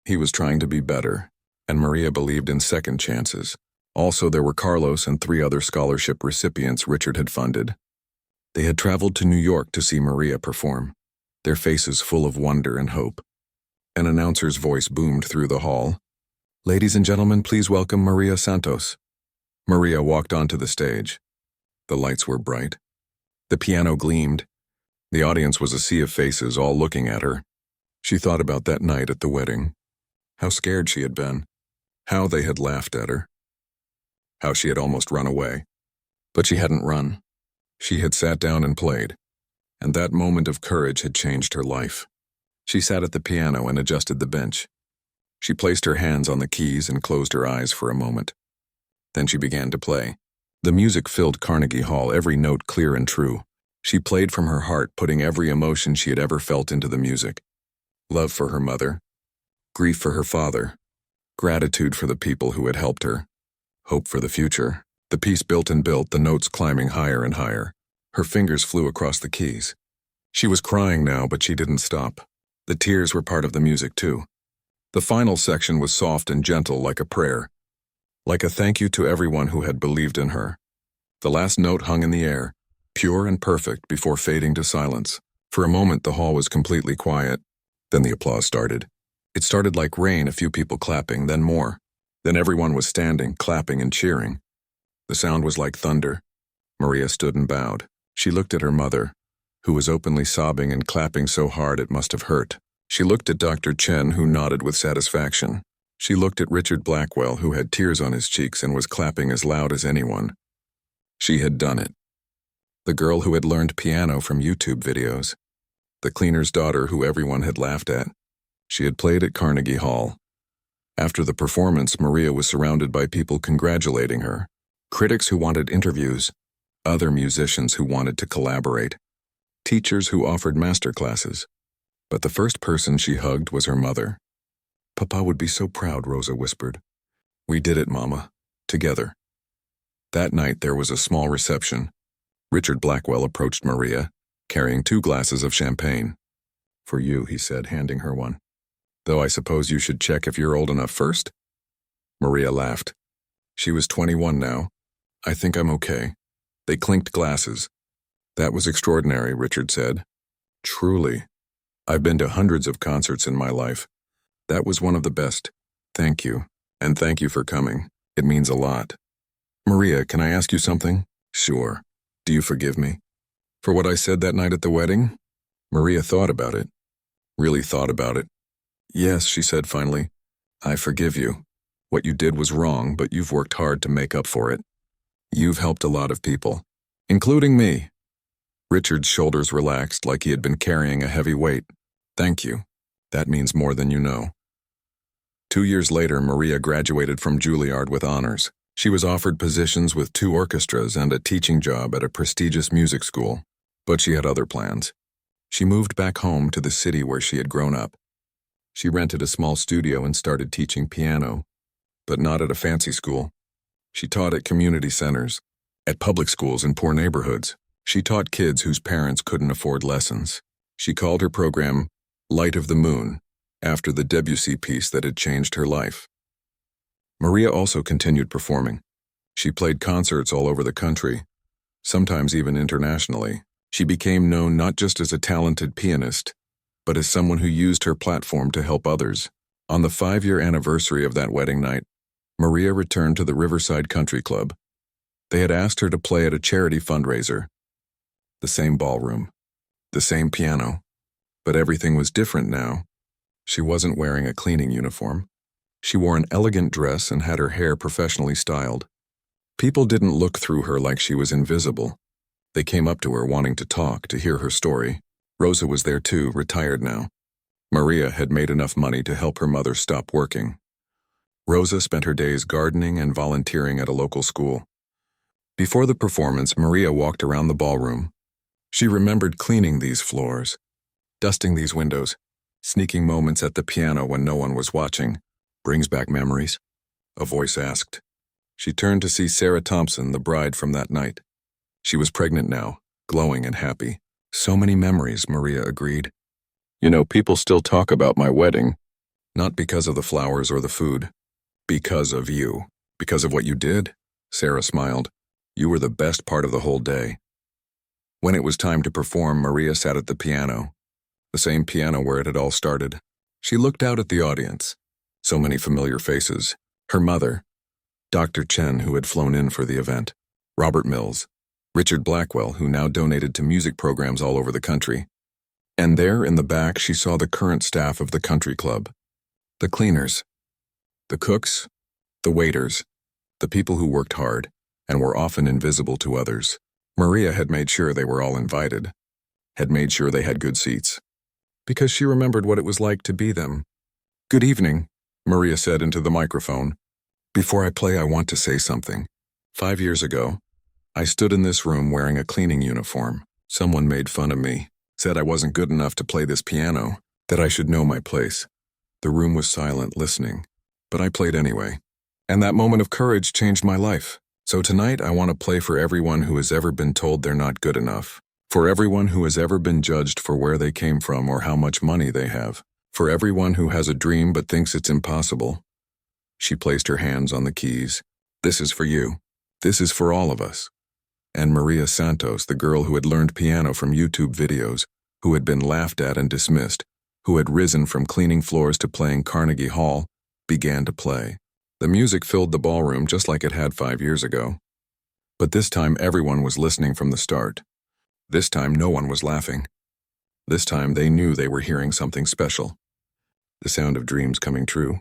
He was trying to be better, and Maria believed in second chances. Also, there were Carlos and 3 other scholarship recipients Richard had funded. They had traveled to New York to see Maria perform, their faces full of wonder and hope. An announcer's voice boomed through the hall. "Ladies and gentlemen, please welcome Maria Santos." Maria walked onto the stage. The lights were bright. The piano gleamed. The audience was a sea of faces, all looking at her. She thought about that night at the wedding. How scared she had been. How they had laughed at her. How she had almost run away. But she hadn't run. She had sat down and played. And that moment of courage had changed her life. She sat at the piano and adjusted the bench. She placed her hands on the keys and closed her eyes for a moment. Then she began to play. The music filled Carnegie Hall, every note clear and true. She played from her heart, putting every emotion she had ever felt into the music. Love for her mother. Grief for her father. Gratitude for the people who had helped her. Hope for the future. The piece built and built, the notes climbing higher and higher. Her fingers flew across the keys. She was crying now, but she didn't stop. The tears were part of the music too. The final section was soft and gentle, like a prayer. Like a thank you to everyone who had believed in her. The last note hung in the air, pure and perfect, before fading to silence. For a moment the hall was completely quiet. Then the applause started. It started like rain, a few people clapping, then more. Then everyone was standing, clapping and cheering. The sound was like thunder. Maria stood and bowed. She looked at her mother, who was openly sobbing and clapping so hard it must have hurt. She looked at Dr. Chen, who nodded with satisfaction. She looked at Richard Blackwell, who had tears on his cheeks and was clapping as loud as anyone. She had done it. The girl who had learned piano from YouTube videos. The cleaner's daughter who everyone had laughed at. She had played at Carnegie Hall. After the performance, Maria was surrounded by people congratulating her. Critics who wanted interviews. Other musicians who wanted to collaborate. Teachers who offered master classes. But the first person she hugged was her mother. "Papa would be so proud," Rosa whispered. "We did it, Mama. Together." That night there was a small reception. Richard Blackwell approached Maria, carrying 2 glasses of champagne. "For you," he said, handing her one. "Though I suppose you should check if you're old enough first?" Maria laughed. She was 21 now. "I think I'm okay." They clinked glasses. "That was extraordinary," Richard said. "Truly. I've been to hundreds of concerts in my life. That was one of the best. Thank you. And thank you for coming. It means a lot." "Maria, can I ask you something?" "Sure. Do you forgive me? For what I said that night at the wedding?" Maria thought about it. Really thought about it. "Yes," she said finally. "I forgive you. What you did was wrong, but you've worked hard to make up for it. You've helped a lot of people, including me." Richard's shoulders relaxed like he had been carrying a heavy weight. "Thank you. That means more than you know." 2 years later, Maria graduated from Juilliard with honors. She was offered positions with 2 orchestras and a teaching job at a prestigious music school. But she had other plans. She moved back home to the city where she had grown up. She rented a small studio and started teaching piano, but not at a fancy school. She taught at community centers, at public schools in poor neighborhoods. She taught kids whose parents couldn't afford lessons. She called her program Light of the Moon, after the Debussy piece that had changed her life. Maria also continued performing. She played concerts all over the country, sometimes even internationally. She became known not just as a talented pianist, but as someone who used her platform to help others. On the 5-year anniversary of that wedding night, Maria returned to the Riverside Country Club. They had asked her to play at a charity fundraiser. The same ballroom, the same piano, but everything was different now. She wasn't wearing a cleaning uniform. She wore an elegant dress and had her hair professionally styled. People didn't look through her like she was invisible. They came up to her wanting to talk, to hear her story. Rosa was there too, retired now. Maria had made enough money to help her mother stop working. Rosa spent her days gardening and volunteering at a local school. Before the performance, Maria walked around the ballroom. She remembered cleaning these floors, dusting these windows, sneaking moments at the piano when no one was watching. "Brings back memories?" a voice asked. She turned to see Sarah Thompson, the bride from that night. She was pregnant now, glowing and happy. "So many memories," Maria agreed. "You know, people still talk about my wedding. Not because of the flowers or the food. Because of you. Because of what you did." Sarah smiled. "You were the best part of the whole day." When it was time to perform, Maria sat at the piano. The same piano where it had all started. She looked out at the audience. So many familiar faces. Her mother, Dr. Chen, who had flown in for the event, Robert Mills, Richard Blackwell, who now donated to music programs all over the country. And there in the back she saw the current staff of the country club. The cleaners, the cooks, the waiters, the people who worked hard and were often invisible to others. Maria had made sure they were all invited, had made sure they had good seats, because she remembered what it was like to be them. "Good evening," Maria said into the microphone. "Before I play, I want to say something. 5 years ago, I stood in this room wearing a cleaning uniform. Someone made fun of me, said I wasn't good enough to play this piano, that I should know my place. The room was silent, listening, but I played anyway. And that moment of courage changed my life. So tonight I want to play for everyone who has ever been told they're not good enough, for everyone who has ever been judged for where they came from or how much money they have, for everyone who has a dream but thinks it's impossible." She placed her hands on the keys. "This is for you. This is for all of us." And Maria Santos, the girl who had learned piano from YouTube videos, who had been laughed at and dismissed, who had risen from cleaning floors to playing Carnegie Hall, began to play. The music filled the ballroom just like it had 5 years ago. But this time everyone was listening from the start. This time no one was laughing. This time they knew they were hearing something special. The sound of dreams coming true.